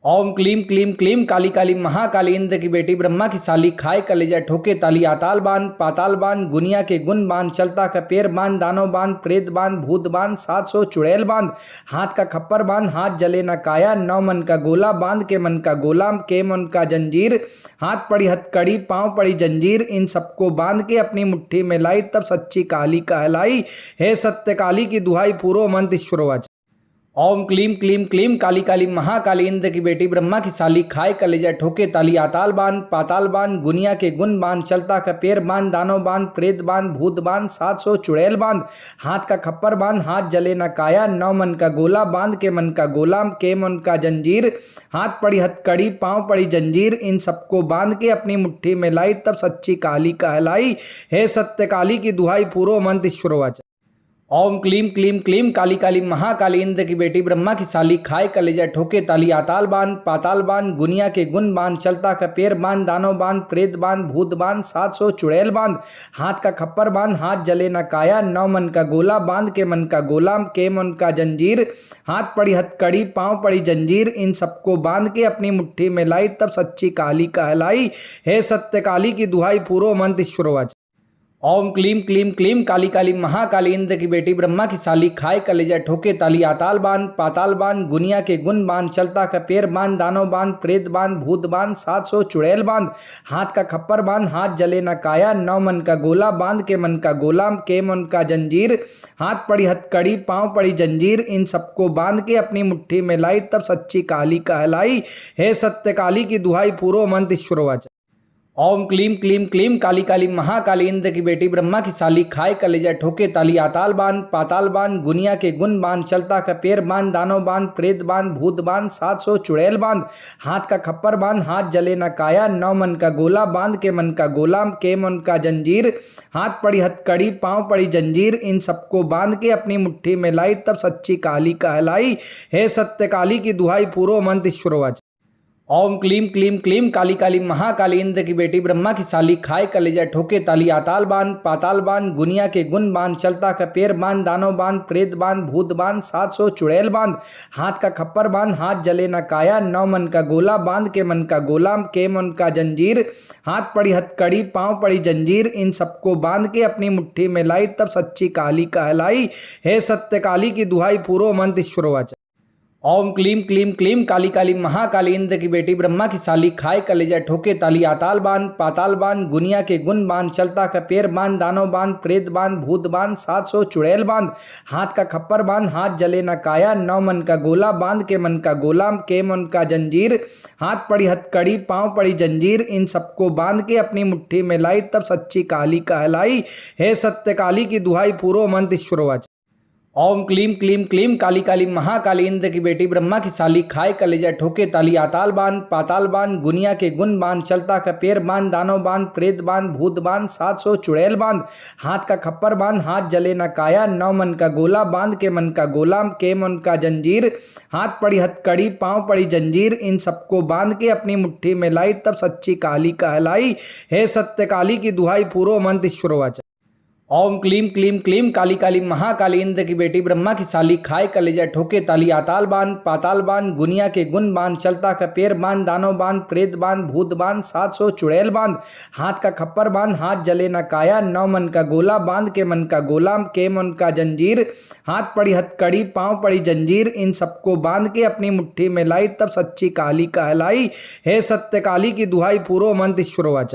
ओम क्लीम क्लीम क्लीम काली काली महाकाली इंद्र की बेटी ब्रह्मा की साली खाए कलेजा ठोके ताली आताल बांध पाताल बांध गुनिया के गुण बांध चलता का पैर बांध दानव बांध प्रेत बांध भूत बांध 700 चुड़ैल बांध हाथ का खप्पर बांध हाथ जले न काया 9 मन का गोला बांध के मन का गोला के मन का जंजीर हाथ पड़ी हथकड़ी पांव पड़ी जंजीर इन सबको बांध के अपनी मुट्ठी में लाई तब सच्ची काली कहलाई। हे सत्य काली की दुहाई पूरो मंत्र ईश्वरवाच। ओम क्लीम क्लीम क्लीम काली काली महाकाली इंद्र की बेटी ब्रह्मा की साली खाए कलेजा ठोके ताली आताल बांध पाताल बांध गुनिया के गुण बांध चलता का पैर बांध दानव बांध प्रेत बांध भूत बांध 700 चुड़ैल बांध हाथ का खप्पर बांध हाथ जले न काया 9 मन का गोला बांध के मन का गोला के मन का जंजीर हाथ पड़ी हथकड़ी पांव पड़ी जंजीर इन सबको बांध के अपनी मुट्ठी में लाई तब सच्ची काली कहलाई। हे सत्य काली की दुहाई पूरो मंत्र ईश्वरवाच। ओम क्लीम क्लीम क्लीम काली काली महाकाली इंद्र की बेटी ब्रह्मा की साली खाए कलेजा ठोके ताली आताल बांध पाताल बांध गुनिया के गुण बांध चलता का पैर बांध दानव बांध प्रेत बांध भूत बांध 700 चुड़ैल बांध हाथ का खप्पर बांध हाथ जले न काया 9 मन का गोला बांध के मन का गोला के मन का जंजीर हाथ पड़ी हथकड़ी पांव पड़ी जंजीर इन सबको बांध के अपनी मुट्ठी में लाई तब सच्ची काली कहलाई। हे सत्य काली की दुहाई पूरो मंत्र ईश्वरवाच। ओम क्लीम क्लीम क्लीम काली काली महाकाली इंद्र की बेटी ब्रह्मा की साली खाए कलेजा ठोके ताली आताल बांध पाताल बांध गुनिया के गुण बांध चलता का पैर बांध दानव बांध प्रेत बांध भूत बांध 700 चुड़ैल बांध हाथ का खप्पर बांध हाथ जले न काया 9 मन का गोला बांध के मन का गोला के मन का जंजीर हाथ पड़ी हथकड़ी पांव पड़ी जंजीर इन सबको बांध के अपनी मुट्ठी में लाई तब सच्ची काली कहलाई। हे सत्य काली की दुहाई पूरो मंत्र ईश्वरवाच। ओम क्लीम क्लीम क्लीम काली काली महाकाली इंद्र की बेटी ब्रह्मा की साली खाए कलेजा ठोके ताली आताल बांध पाताल बांध गुनिया के गुण बांध चलता का पैर बांध दानव बांध प्रेत बांध भूत बांध 700 चुड़ैल बांध हाथ का खप्पर बांध हाथ जले न काया 9 मन का गोला बांध के मन का गोला के मन का जंजीर हाथ पड़ी हथकड़ी पांव पड़ी जंजीर इन सबको बांध के अपनी मुट्ठी में लाई तब सच्ची काली कहलाई। हे सत्य काली की दुहाई पूरो मंत्र ईश्वरवाच। ओम क्लीम क्लीम क्लीम काली काली महाकाली इंद्र की बेटी ब्रह्मा की साली खाए कलेजा ठोके ताली आताल बांध पाताल बांध गुनिया के गुण बांध चलता का पैर बांध दानव बांध प्रेत बांध भूत बांध 700 चुड़ैल बांध हाथ का खप्पर बांध हाथ जले न काया 9 मन का गोला बांध के मन का गोला के मन का जंजीर हाथ पड़ी हथकड़ी पांव पड़ी जंजीर इन सबको बांध के अपनी मुट्ठी में लाई तब सच्ची काली कहलाई। हे सत्य काली की दुहाई पूरो मंत्र ईश्वरवाच। ओम क्लीम क्लीम क्लीम काली काली महाकाली इंद्र की बेटी ब्रह्मा की साली खाए कलेजा ठोके ताली आताल बांध पाताल बांध गुनिया के गुण बांध चलता का पैर बांध दानव बांध प्रेत बांध भूत बांध 700 चुड़ैल बांध हाथ का खप्पर बांध हाथ जले न काया 9 मन का गोला बांध के मन का गोला के मन का जंजीर हाथ पड़ी हथकड़ी पांव पड़ी जंजीर इन सबको बांध के अपनी मुट्ठी में लाई तब सच्ची काली कहलाई। हे सत्य काली की दुहाई पूरो मंत्र ईश्वरवाच। ओम क्लीम क्लीम क्लीम काली काली महाकाली इंद्र की बेटी ब्रह्मा की साली खाए कलेजा ठोके ताली आताल बांध पाताल बांध गुनिया के गुण बांध चलता का पैर बांध दानव बांध प्रेत बांध भूत बांध 700 चुड़ैल बांध हाथ का खप्पर बांध हाथ जले न काया 9 मन का गोला बांध के मन का गोला के मन का जंजीर हाथ पड़ी हथकड़ी पांव पड़ी जंजीर इन सबको बांध के अपनी मुट्ठी में लाई तब सच्ची काली कहलाई। हे सत्य काली की दुहाई पूरो मंत्र ईश्वरवाच। ओम क्लीम क्लीम क्लीम काली काली महाकाली इंद्र की बेटी ब्रह्मा की साली खाए कलेजा ठोके ताली आताल बांध पाताल बांध गुनिया के गुण बांध चलता का पैर बांध दानव बांध प्रेत बांध भूत बांध 700 चुड़ैल बांध हाथ का खप्पर बांध हाथ जले न काया 9 मन का गोला बांध के मन का गोला के मन का जंजीर हाथ पड़ी हथकड़ी पांव पड़ी जंजीर इन सबको बांध के अपनी मुट्ठी में लाई तब सच्ची काली कहलाई। हे सत्य काली की दुहाई पूरो मंत्र ईश्वरवाच।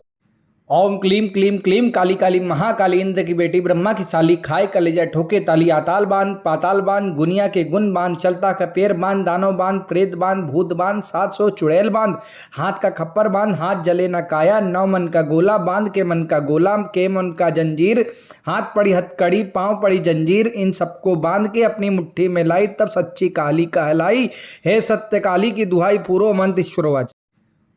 ओम क्लीम क्लीम क्लीम काली काली महाकाली इंद्र की बेटी ब्रह्मा की साली खाए कलेजा ठोके ताली आताल बांध पाताल बांध गुनिया के गुण बांध चलता का पैर बांध दानव बांध प्रेत बांध भूत बांध 700 चुड़ैल बांध हाथ का खप्पर बांध हाथ जले न काया 9 मन का गोला बांध के मन का गोला के मन का जंजीर हाथ पड़ी हथकड़ी पांव पड़ी जंजीर इन सबको बांध के अपनी मुट्ठी में लाई तब सच्ची काली कहलाई। हे सत्य काली की दुहाई पूरो मंत्र ईश्वरवाच।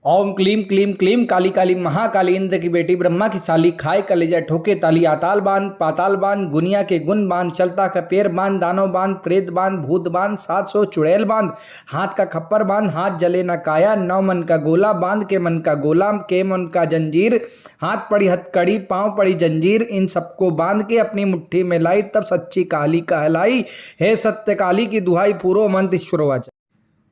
ओम क्लीम क्लीम क्लीम काली काली महाकाली इंद्र की बेटी ब्रह्मा की साली खाए कलेजा ठोके ताली आताल बांध पाताल बांध गुनिया के गुण बांध चलता का पैर बांध दानव बांध प्रेत बांध भूत बांध 700 चुड़ैल बांध हाथ का खप्पर बांध हाथ जले न काया 9 मन का गोला बांध के मन का गोला के मन का जंजीर हाथ पड़ी हथकड़ी पांव पड़ी जंजीर इन सबको बांध के अपनी मुट्ठी में लाई तब सच्ची काली कहलाई। हे सत्य काली की दुहाई पूरो मंत्र ईश्वरवाच।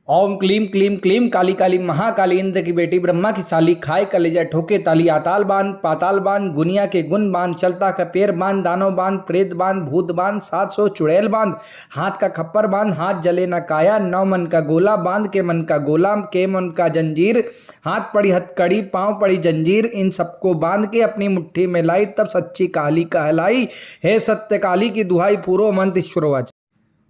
ओम क्लीम क्लीम क्लीम काली काली महाकाली इंद्र की बेटी ब्रह्मा की साली खाए कलेजा ठोके ताली आताल बांध पाताल बांध गुनिया के गुण बांध चलता का पैर बांध दानव बांध प्रेत बांध भूत बांध 700 चुड़ैल बांध हाथ का खप्पर बांध हाथ जले न काया 9 मन का गोला बांध के मन का गोला के मन का जंजीर हाथ पड़ी हथकड़ी पांव पड़ी जंजीर इन सबको बांध के अपनी मुट्ठी में लाई तब सच्ची काली कहलाई। हे सत्य काली की दुहाई पूरो मंत्र शुरुआत।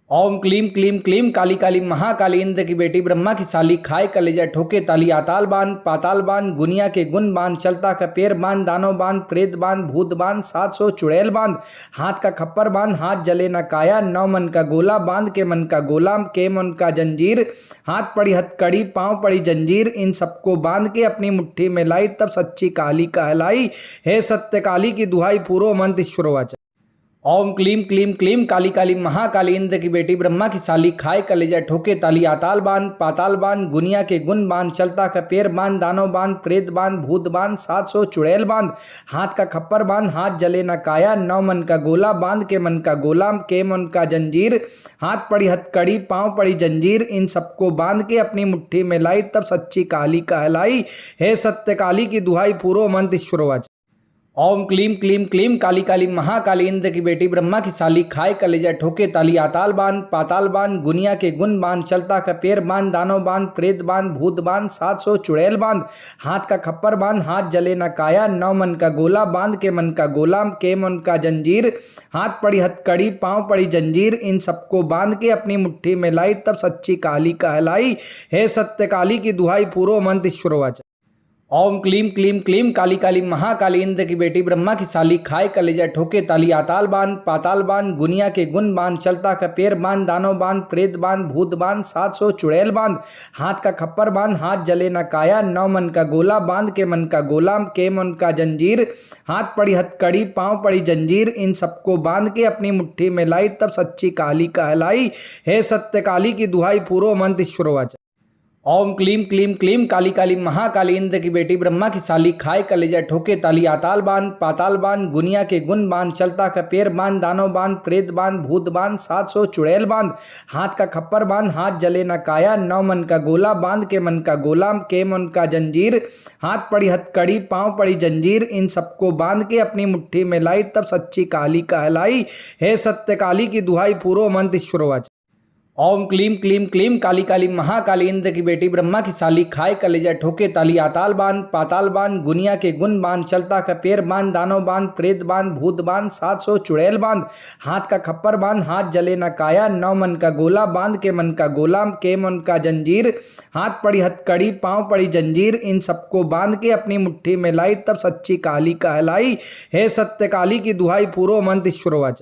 ओम क्लीम क्लीम क्लीम काली काली महाकाली इंद्र की बेटी ब्रह्मा की साली खाए कलेजा ठोके ताली आताल बांध पाताल बांध गुनिया के गुण बांध चलता का पैर बांध दानव बांध प्रेत बांध भूत बांध 700 चुड़ैल बांध हाथ का खप्पर बांध हाथ जले न काया 9 मन का गोला बांध के मन का गोला के मन का जंजीर हाथ पड़ी हथकड़ी पांव पड़ी जंजीर इन सबको बांध के अपनी मुट्ठी में लाई तब सच्ची काली कहलाई। हे सत्य काली की दुहाई पूरो मंत्र शुरुआत। ओम क्लीम क्लीम क्लीम काली काली महाकाली इंद्र की बेटी ब्रह्मा की साली खाए कलेजा ठोके ताली आताल बांध पाताल बांध गुनिया के गुण बांध चलता का पैर बांध दानव बांध प्रेत बांध भूत बांध 700 चुड़ैल बांध हाथ का खप्पर बांध हाथ जले न काया 9 मन का गोला बांध के मन का गोला के मन का जंजीर हाथ पड़ी हथकड़ी पांव पड़ी जंजीर इन सबको बांध के अपनी मुट्ठी में लाई तब सच्ची काली कहलाई। हे सत्य काली की दुहाई पूरो मंत्र शुरुआत। ओम क्लीम क्लीम क्लीम काली काली महाकाली इंद्र की बेटी ब्रह्मा की साली खाए कलेजा ठोके ताली आताल बांध पाताल बांध गुनिया के गुण बांध चलता का पैर बांध दानव बांध प्रेत बांध भूत बांध 700 चुड़ैल बांध हाथ का खप्पर बांध हाथ जले न काया 9 मन का गोला बांध के मन का गोला के मन का जंजीर हाथ पड़ी हथकड़ी पांव पड़ी जंजीर इन सबको बांध के अपनी मुट्ठी में लाई तब सच्ची काली कहलाई। हे सत्य काली की दुहाई पूरो मंत्र शुरुआत। ओम क्लीम क्लीम क्लीम काली काली महाकाली इंद्र की बेटी ब्रह्मा की साली खाए कलेजा ठोके ताली आताल बांध पाताल बांध गुनिया के गुण बांध चलता का पैर बांध दानव बांध प्रेत बांध भूत बांध 700 चुड़ैल बांध हाथ का खप्पर बांध हाथ जले न काया 9 मन का गोला बांध के मन का गोला के मन का जंजीर हाथ पड़ी हथकड़ी पांव पड़ी जंजीर इन सबको बांध के अपनी मुट्ठी में लाई तब सच्ची काली कहलाई। हे सत्य काली की दुहाई पूरो मंत्र शुरुआत। ओम क्लीम क्लीम क्लीम काली काली महाकाली इंद्र की बेटी ब्रह्मा की साली खाए कलेजा ठोके ताली आताल बांध पाताल बांध गुनिया के गुण बांध चलता का पैर बांध दानव बांध प्रेत बांध भूत बांध 700 चुड़ैल बांध हाथ का खप्पर बांध हाथ जले न काया 9 मन का गोला बांध के मन का गोला के मन का जंजीर हाथ पड़ी हथकड़ी पांव पड़ी जंजीर इन सबको बांध के अपनी मुट्ठी में लाई तब सच्ची काली कहलाई। हे सत्य काली की दुहाई पूरो मंत्र शुरुआत। ओम क्लीम क्लीम क्लीम काली काली महाकाली इंद्र की बेटी ब्रह्मा की साली खाए कलेजा ठोके ताली आताल बांध पाताल बांध गुनिया के गुण बांध चलता का पैर बांध दानव बांध प्रेत बांध भूत बांध 700 चुड़ैल बांध हाथ का खप्पर बांध हाथ जले न काया 9 मन का गोला बांध के मन का गोला के मन का जंजीर हाथ पड़ी हथकड़ी पांव पड़ी जंजीर इन सबको बांध के अपनी मुट्ठी में लाई तब सच्ची काली कहलाई। हे सत्य काली की दुहाई पूरो मंत्र शुरुआत।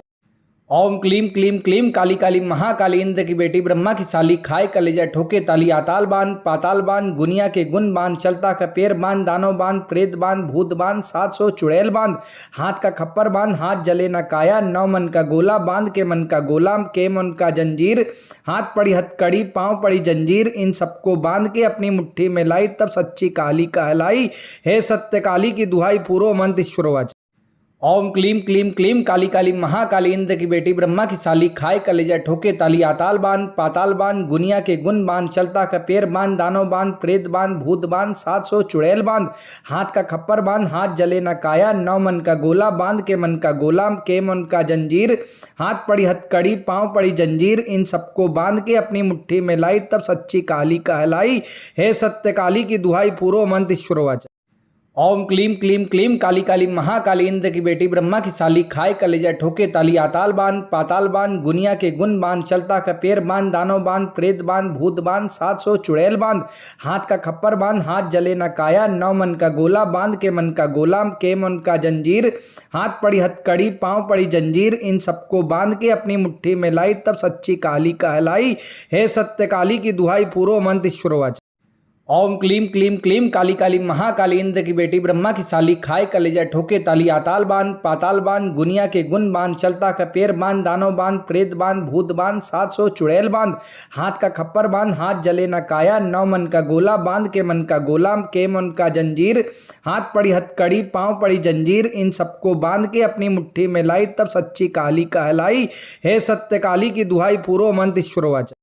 ओम क्लीम क्लीम क्लीम काली काली महाकाली इंद्र की बेटी ब्रह्मा की साली खाए कलेजा ठोके ताली आताल बांध पाताल बांध गुनिया के गुण बांध चलता का पैर बांध दानव बांध प्रेत बांध भूत बांध 700 चुड़ैल बांध हाथ का खप्पर बांध हाथ जले न काया 9 मन का गोला बांध के मन का गोला के मन का जंजीर हाथ पड़ी हथकड़ी पांव पड़ी जंजीर इन सबको बांध के अपनी मुट्ठी में लाई तब सच्ची काली कहलाई। हे सत्य काली की दुहाई पूरो मंत्र शुरुआत। ओम क्लीम क्लीम क्लीम काली काली महाकाली इंद्र की बेटी ब्रह्मा की साली खाए कलेजा ठोके ताली आताल बांध पाताल बांध गुनिया के गुण बांध चलता का पैर बांध दानव बांध प्रेत बांध भूत बांध 700 चुड़ैल बांध हाथ का खप्पर बांध हाथ जले न काया 9 मन का गोला बांध के मन का गोला के मन का जंजीर हाथ पड़ी हथकड़ी पांव पड़ी जंजीर इन सबको बांध के अपनी मुट्ठी में लाई तब सच्ची काली कहलाई। हे सत्य काली की दुहाई पूरो मंत्र शुरुआत। ओम क्लीम क्लीम क्लीम काली काली महाकाली इंद्र की बेटी ब्रह्मा की साली खाए कलेजा ठोके ताली आताल बांध पाताल बांध गुनिया के गुण बांध चलता का पैर बांध दानव बांध प्रेत बांध भूत बांध 700 चुड़ैल बांध हाथ का खप्पर बांध हाथ जले न काया 9 मन का गोला बांध के मन का गोला के मन का जंजीर हाथ पड़ी हथकड़ी पांव पड़ी जंजीर इन सबको बांध के अपनी मुट्ठी में लाई तब सच्ची काली कहलाई। हे सत्य काली की दुहाई पूरो मंत्र शुरुआत। ओम क्लीम क्लीम क्लीम काली काली महाकाली इंद्र की बेटी ब्रह्मा की साली खाए कलेजा ठोके ताली आताल बांध पाताल बांध गुनिया के गुण बांध चलता का पैर बांध दानव बांध प्रेत बांध भूत बांध 700 चुड़ैल बांध हाथ का खप्पर बांध हाथ जले न काया 9 मन का गोला बांध के मन का गोला के मन का जंजीर हाथ पड़ी हथकड़ी पांव पड़ी जंजीर इन सबको बांध के अपनी मुट्ठी में लाई तब सच्ची काली कहलाई। हे सत्य काली की दुहाई पूरो मंत्र शुरुआत।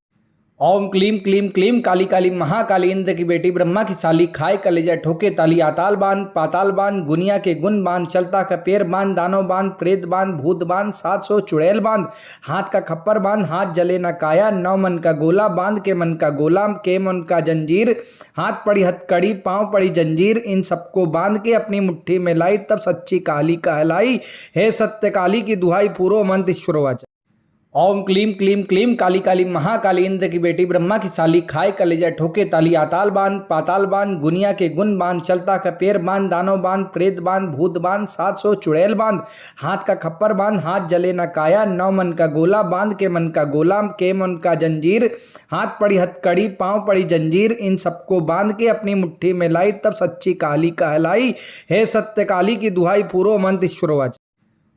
ओम क्लीम क्लीम क्लीम काली काली महाकाली इंद्र की बेटी ब्रह्मा की साली खाए कलेजा ठोके ताली आताल बांध पाताल बांध गुनिया के गुण बांध चलता का पैर बांध दानव बांध प्रेत बांध भूत बांध 700 चुड़ैल बांध हाथ का खप्पर बांध हाथ जले न काया 9 मन का गोला बांध के मन का गोला के मन का जंजीर हाथ पड़ी हथकड़ी पांव पड़ी जंजीर इन सबको बांध के अपनी मुट्ठी में लाई तब सच्ची काली कहलाई। हे सत्य काली की दुहाई पूरो मंत्र शुरुआत। ओम क्लीम क्लीम क्लीम काली काली महाकाली इंद्र की बेटी ब्रह्मा की साली खाए कलेजा ठोके ताली आताल बांध पाताल बांध गुनिया के गुण बांध चलता का पैर बांध दानव बांध प्रेत बांध भूत बांध 700 चुड़ैल बांध हाथ का खप्पर बांध हाथ जले न काया 9 मन का गोला बांध के मन का गोला के मन का जंजीर हाथ पड़ी हथकड़ी पांव पड़ी जंजीर इन सबको बांध के अपनी मुट्ठी में लाई तब सच्ची काली कहलाई। हे सत्य काली की दुहाई पूरो मंत्र शुरुआत।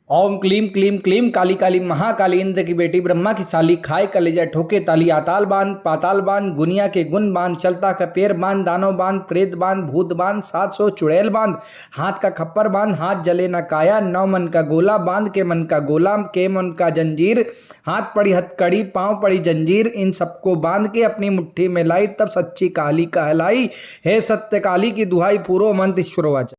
ओम क्लीम क्लीम क्लीम काली काली महाकाली इंद्र की बेटी ब्रह्मा की साली खाए कलेजा ठोके ताली आताल बांध पाताल बांध गुनिया के गुण बांध चलता का पैर बांध दानव बांध प्रेत बांध भूत बांध 700 चुड़ैल बांध हाथ का खप्पर बांध हाथ जले न काया 9 मन का गोला बांध के मन का गोला के मन का जंजीर हाथ पड़ी हथकड़ी पांव पड़ी जंजीर इन सबको बांध के अपनी मुट्ठी में लाई तब सच्ची काली कहलाई। हे सत्य काली की दुहाई पूरो मंत्र शुरुआत।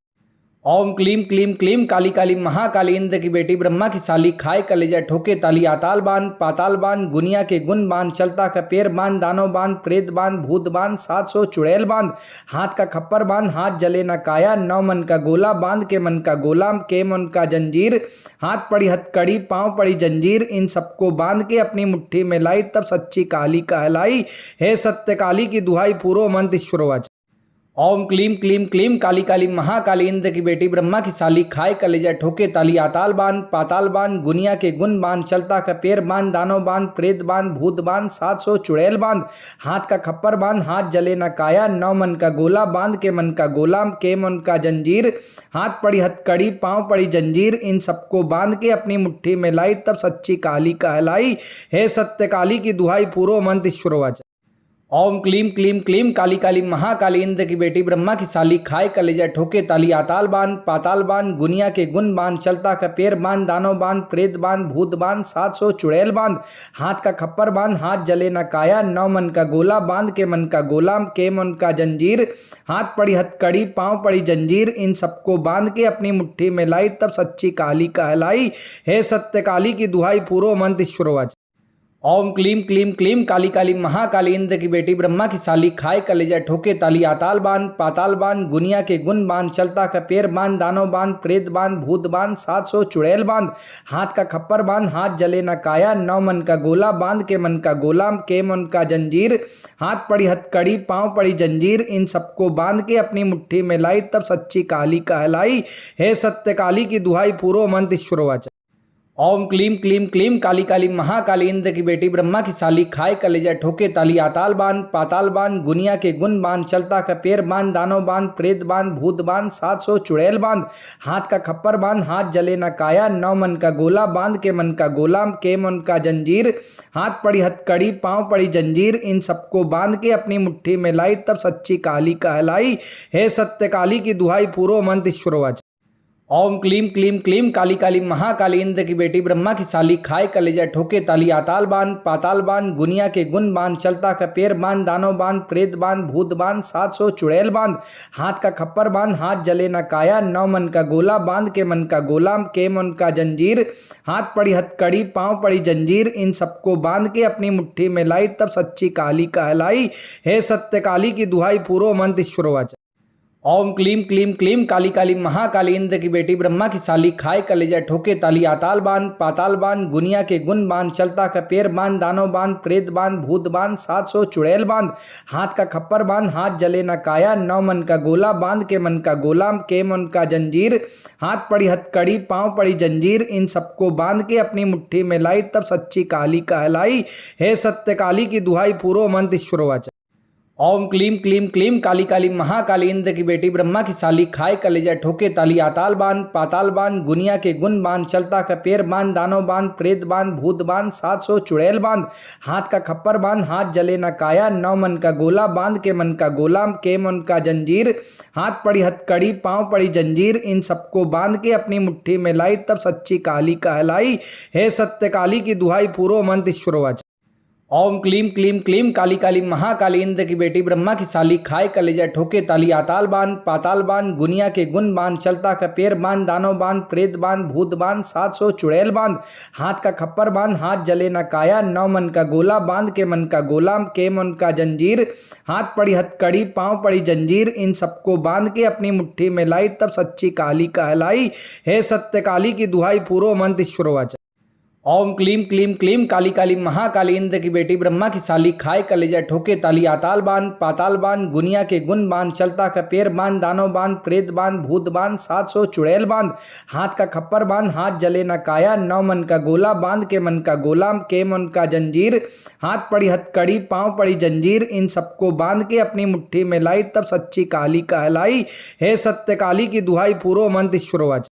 ओम क्लीम क्लीम क्लीम काली काली महाकाली इंद्र की बेटी ब्रह्मा की साली खाए कलेजा ठोके ताली आताल बांध पाताल बांध गुनिया के गुण बांध चलता का पैर बांध दानव बांध प्रेत बांध भूत बांध 700 चुड़ैल बांध हाथ का खप्पर बांध हाथ जले न काया 9 मन का गोला बांध के मन का गोला के मन का जंजीर हाथ पड़ी हथकड़ी पांव पड़ी जंजीर इन सबको बांध के अपनी मुट्ठी में लाई तब सच्ची काली कहलाई। हे सत्य काली की दुहाई पूरो मंत्र शुरुआत। ओम क्लीम क्लीम क्लीम काली काली महाकाली इंद्र की बेटी ब्रह्मा की साली खाए कलेजा ठोके ताली आताल बांध पाताल बांध गुनिया के गुण बांध चलता का पैर बांध दानव बांध प्रेत बांध भूत बांध 700 चुड़ैल बांध हाथ का खप्पर बांध हाथ जले न काया 9 मन का गोला बांध के मन का गोला के मन का जंजीर हाथ पड़ी हथकड़ी पांव पड़ी जंजीर इन सबको बांध के अपनी मुट्ठी में लाई तब सच्ची काली कहलाई। हे सत्य काली की दुहाई पूरो मंत्र शुरुआत। ओम क्लीम क्लीम क्लीम काली काली महाकाली इंद्र की बेटी ब्रह्मा की साली खाए कलेजा ठोके ताली आताल बांध पाताल बांध गुनिया के गुण बांध चलता का पैर बांध दानव बांध प्रेत बांध भूत बांध 700 चुड़ैल बांध हाथ का खप्पर बांध हाथ जले न काया 9 मन का गोला बांध के मन का गोला के मन का जंजीर हाथ पड़ी हथकड़ी पांव पड़ी जंजीर इन सबको बांध के अपनी मुट्ठी में लाई तब सच्ची काली कहलाई। हे सत्य काली की दुहाई पूरो मंत्र शुरुआत। ओम क्लीम क्लीम क्लीम काली काली महाकाली इंद्र की बेटी ब्रह्मा की साली खाए कलेजा ठोके ताली आताल बांध पाताल बांध गुनिया के गुण बांध चलता का पैर बांध दानव बांध प्रेत बांध भूत बांध 700 चुड़ैल बांध हाथ का खप्पर बांध हाथ जले न काया 9 मन का गोला बांध के मन का गोला के मन का जंजीर हाथ पड़ी हथकड़ी पांव पड़ी जंजीर इन सबको बांध के अपनी मुट्ठी में लाई तब सच्ची काली कहलाई। हे सत्य काली की दुहाई पूरो मंत्र शुरुआत। ओम क्लीम क्लीम क्लीम काली काली महाकाली इंद्र की बेटी ब्रह्मा की साली खाए कलेजा ठोके ताली आताल बांध पाताल बांध गुनिया के गुण बांध चलता का पैर बांध दानव बांध प्रेत बांध भूत बांध 700 चुड़ैल बांध हाथ का खप्पर बांध हाथ जले न काया 9 मन का गोला बांध के मन का गोला के मन का जंजीर हाथ पड़ी हथकड़ी पांव पड़ी जंजीर इन सबको बांध के अपनी मुट्ठी में लाई तब सच्ची काली कहलाई। हे सत्य काली की दुहाई पूरो मंत्र शुरुआत। ओम क्लीम क्लीम क्लीम काली काली महाकाली इंद्र की बेटी ब्रह्मा की साली खाए कलेजा ठोके ताली आताल बांध पाताल बांध गुनिया के गुण बांध चलता का पैर बांध दानव बांध प्रेत बांध भूत बांध 700 चुड़ैल बांध हाथ का खप्पर बांध हाथ जले न काया 9 मन का गोला बांध के मन का गोला के मन का जंजीर हाथ पड़ी हथकड़ी पांव पड़ी जंजीर इन सबको बांध के अपनी मुट्ठी में लाई तब सच्ची काली कहलाई। हे सत्य काली की दुहाई पूरो मंत्र शुरुआत। ओम क्लीम क्लीम क्लीम काली काली महाकाली इंद्र की बेटी ब्रह्मा की साली खाए कलेजा ठोके ताली आताल बांध पाताल बांध गुनिया के गुण बांध चलता का पैर बांध दानव बांध प्रेत बांध भूत बांध 700 चुड़ैल बांध हाथ का खप्पर बांध हाथ जले न काया 9 मन का गोला बांध के मन का गोला के मन का जंजीर हाथ पड़ी हथकड़ी पांव पड़ी जंजीर इन सबको बांध के अपनी मुट्ठी में लाई तब सच्ची काली कहलाई। हे सत्य काली की दुहाई पूरो मंत्र शुरुआत। ओम क्लीम क्लीम क्लीम काली काली महाकाली इंद्र की बेटी ब्रह्मा की साली खाए कलेजा ठोके ताली आताल बांध पाताल बांध गुनिया के गुण बांध चलता का पैर बांध दानव बांध प्रेत बांध भूत बांध 700 चुड़ैल बांध हाथ का खप्पर बांध हाथ जले न काया 9 मन का गोला बांध के मन का गोला के मन का जंजीर हाथ पड़ी हथकड़ी पांव पड़ी जंजीर इन सबको बांध के अपनी मुट्ठी में लाई तब सच्ची काली कहलाई। हे सत्य काली की दुहाई पूरो मंत्र शुरुआत। ओम क्लीम क्लीम क्लीम काली काली महाकाली इंद्र की बेटी ब्रह्मा की साली खाए कलेजा ठोके ताली आताल बांध पाताल बांध गुनिया के गुण बांध चलता का पैर बांध दानव बांध प्रेत बांध भूत बांध 700 चुड़ैल बांध हाथ का खप्पर बांध हाथ जले न काया 9 मन का गोला बांध के मन का गोला के मन का जंजीर हाथ पड़ी हथकड़ी पांव पड़ी जंजीर इन सबको बांध के अपनी मुट्ठी में लाई तब सच्ची काली कहलाई। हे सत्य काली की दुहाई पूरो मंत्र ईश्वरवाच। ओम क्लीम क्लीम क्लीम काली काली महाकाली इंद्र की बेटी ब्रह्मा की साली खाए कलेजा ठोके ताली आताल बांध पाताल बांध गुनिया के गुण बांध चलता का पैर बांध दानव बांध प्रेत बांध भूत बांध 700 चुड़ैल बांध हाथ का खप्पर बांध हाथ जले न काया 9 मन का गोला बांध के मन का गोला के मन का जंजीर हाथ पड़ी हथकड़ी पांव पड़ी जंजीर इन सबको बांध के अपनी मुट्ठी में लाई तब सच्ची काली कहलाई। हे सत्य काली की दुहाई पूरो मंत्र ईश्वरवाच।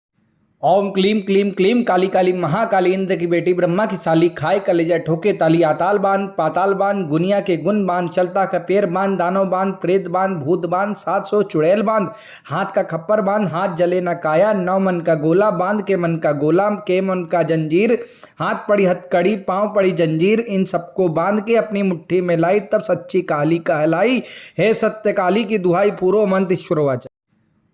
ओम क्लीम क्लीम क्लीम काली काली महाकाली इंद्र की बेटी ब्रह्मा की साली खाए कलेजा ठोके ताली आताल बांध पाताल बांध गुनिया के गुण बांध चलता का पैर बांध दानव बांध प्रेत बांध भूत बांध 700 चुड़ैल बांध हाथ का खप्पर बांध हाथ जले न काया 9 मन का गोला बांध के मन का गोला के मन का जंजीर हाथ पड़ी हथकड़ी पांव पड़ी जंजीर इन सबको बांध के अपनी मुट्ठी में लाई तब सच्ची काली कहलाई। हे सत्य काली की दुहाई पूरो मंत्र ईश्वरवाच।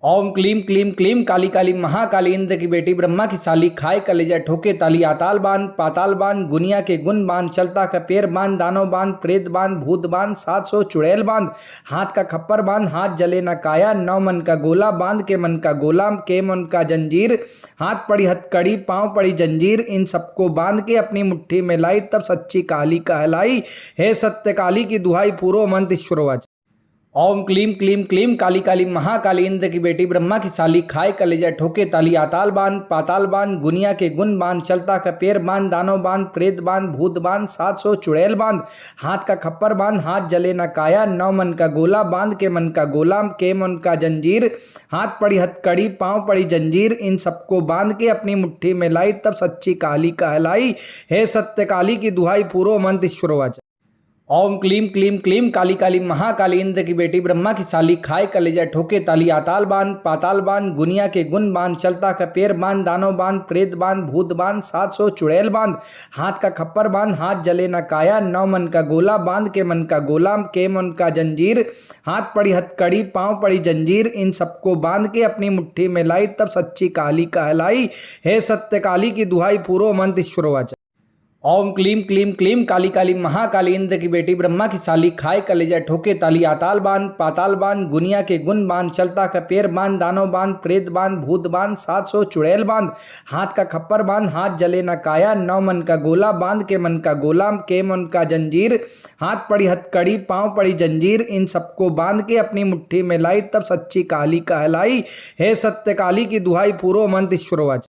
ओम क्लीम क्लीम क्लीम काली काली महाकाली इंद्र की बेटी ब्रह्मा की साली खाए कलेजा ठोके ताली आताल बांध पाताल बांध गुनिया के गुण बांध चलता का पैर बांध दानव बांध प्रेत बांध भूत बांध 700 चुड़ैल बांध हाथ का खप्पर बांध हाथ जले न काया 9 मन का गोला बांध के मन का गोला के मन का जंजीर हाथ पड़ी हथकड़ी पांव पड़ी जंजीर इन सबको बांध के अपनी मुट्ठी में लाई तब सच्ची काली कहलाई। हे सत्य काली की दुहाई पूरो मंत्र ईश्वरवाच। ओम क्लीम क्लीम क्लीम काली काली महाकाली इंद्र की बेटी ब्रह्मा की साली खाए कलेजा ठोके ताली आताल बांध पाताल बांध गुनिया के गुण बांध चलता का पैर बांध दानव बांध प्रेत बांध भूत बांध 700 चुड़ैल बांध हाथ का खप्पर बांध हाथ जले न काया 9 मन का गोला बांध के मन का गोला के मन का जंजीर हाथ पड़ी हथकड़ी पांव पड़ी जंजीर इन सबको बांध के अपनी मुट्ठी में लाई तब सच्ची काली कहलाई। हे सत्य काली की दुहाई पूरो मंत्र ईश्वरवाच। ओम क्लीम क्लीम क्लीम काली काली महाकाली इंद्र की बेटी ब्रह्मा की साली खाए कलेजा ठोके ताली आताल बांध पाताल बांध गुनिया के गुण बांध चलता का पैर बांध दानव बांध प्रेत बांध भूत बांध 700 चुड़ैल बांध हाथ का खप्पर बांध हाथ जले न काया 9 मन का गोला बांध के मन का गोला के मन का जंजीर हाथ पड़ी हथकड़ी पांव पड़ी जंजीर इन सबको बांध के अपनी मुट्ठी में लाई तब सच्ची काली कहलाई। हे सत्य काली की दुहाई पूरो मंत्र ईश्वरवाच। ओम क्लीम क्लीम क्लीम काली काली महाकाली इंद्र की बेटी ब्रह्मा की साली खाए कलेजा ठोके ताली आताल बांध पाताल बांध गुनिया के गुण बांध चलता का पैर बांध दानव बांध प्रेत बांध भूत बांध 700 चुड़ैल बांध हाथ का खप्पर बांध हाथ जले न काया 9 मन का गोला बांध के मन का गोला के मन का जंजीर हाथ पड़ी हथकड़ी पांव पड़ी जंजीर इन सबको बांध के अपनी मुट्ठी में लाई तब सच्ची काली कहलाई। हे सत्य काली की दुहाई पूरो मंत्र ईश्वरवाच।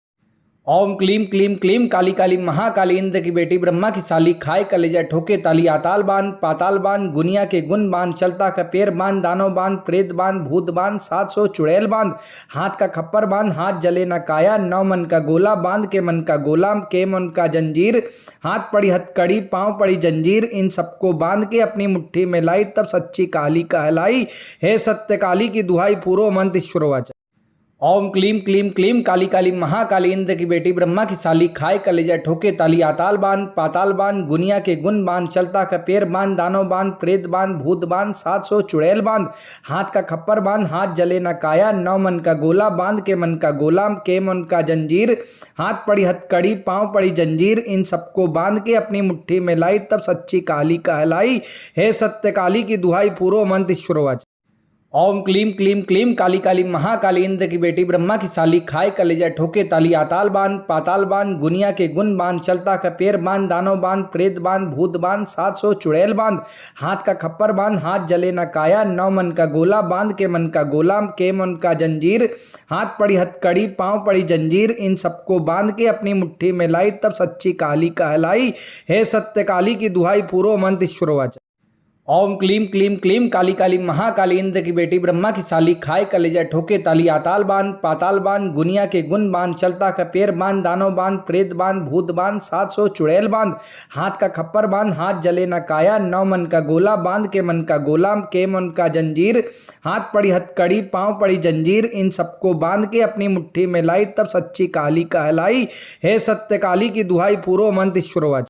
ओम क्लीम क्लीम क्लीम काली काली महाकाली इंद्र की बेटी ब्रह्मा की साली खाए कलेजा ठोके ताली आताल बांध पाताल बांध गुनिया के गुण बांध चलता का पैर बांध दानव बांध प्रेत बांध भूत बांध 700 चुड़ैल बांध हाथ का खप्पर बांध हाथ जले न काया 9 मन का गोला बांध के मन का गोला के मन का जंजीर हाथ पड़ी हथकड़ी पांव पड़ी जंजीर इन सबको बांध के अपनी मुट्ठी में लाई तब सच्ची काली कहलाई। हे सत्य काली की दुहाई पूरो मंत्र ईश्वरवाच। ओम क्लीम क्लीम क्लीम काली काली महाकाली इंद्र की बेटी ब्रह्मा की साली खाए कलेजा ठोके ताली आताल बांध पाताल बांध गुनिया के गुण बांध चलता का पैर बांध दानव बांध प्रेत बांध भूत बांध 700 चुड़ैल बांध हाथ का खप्पर बांध हाथ जले न काया 9 मन का गोला बांध के मन का गोला के मन का जंजीर हाथ पड़ी हथकड़ी पांव पड़ी जंजीर इन सबको बांध के अपनी मुट्ठी में लाई तब सच्ची काली कहलाई। हे सत्य काली की दुहाई पूरो मंत्र ईश्वरवाच। ओम क्लीम क्लीम क्लीम काली काली महाकाली इंद्र की बेटी ब्रह्मा की साली खाए कलेजा ठोके ताली आताल बांध पाताल बांध गुनिया के गुण बांध चलता का पैर बांध दानव बांध प्रेत बांध भूत बांध 700 चुड़ैल बांध हाथ का खप्पर बांध हाथ जले न काया 9 मन का गोला बांध के मन का गोला के मन का जंजीर हाथ पड़ी हथकड़ी पांव पड़ी जंजीर इन सबको बांध के अपनी मुट्ठी में लाई तब सच्ची काली कहलाई। हे सत्य काली की दुहाई पूरो मंत्र ईश्वरवाच। ओम क्लीम क्लीम क्लीम काली काली महाकाली इंद्र की बेटी ब्रह्मा की साली खाए कलेजा ठोके ताली आताल बांध पाताल बांध गुनिया के गुण बांध चलता का पैर बांध दानव बांध प्रेत बांध भूत बांध 700 चुड़ैल बांध हाथ का खप्पर बांध हाथ जले न काया 9 मन का गोला बांध के मन का गोला के मन का जंजीर हाथ पड़ी हथकड़ी पांव पड़ी जंजीर इन सबको बांध के अपनी मुट्ठी में लाई तब सच्ची काली कहलाई। हे सत्य काली की दुहाई पूरो मंत्र ईश्वरवाच।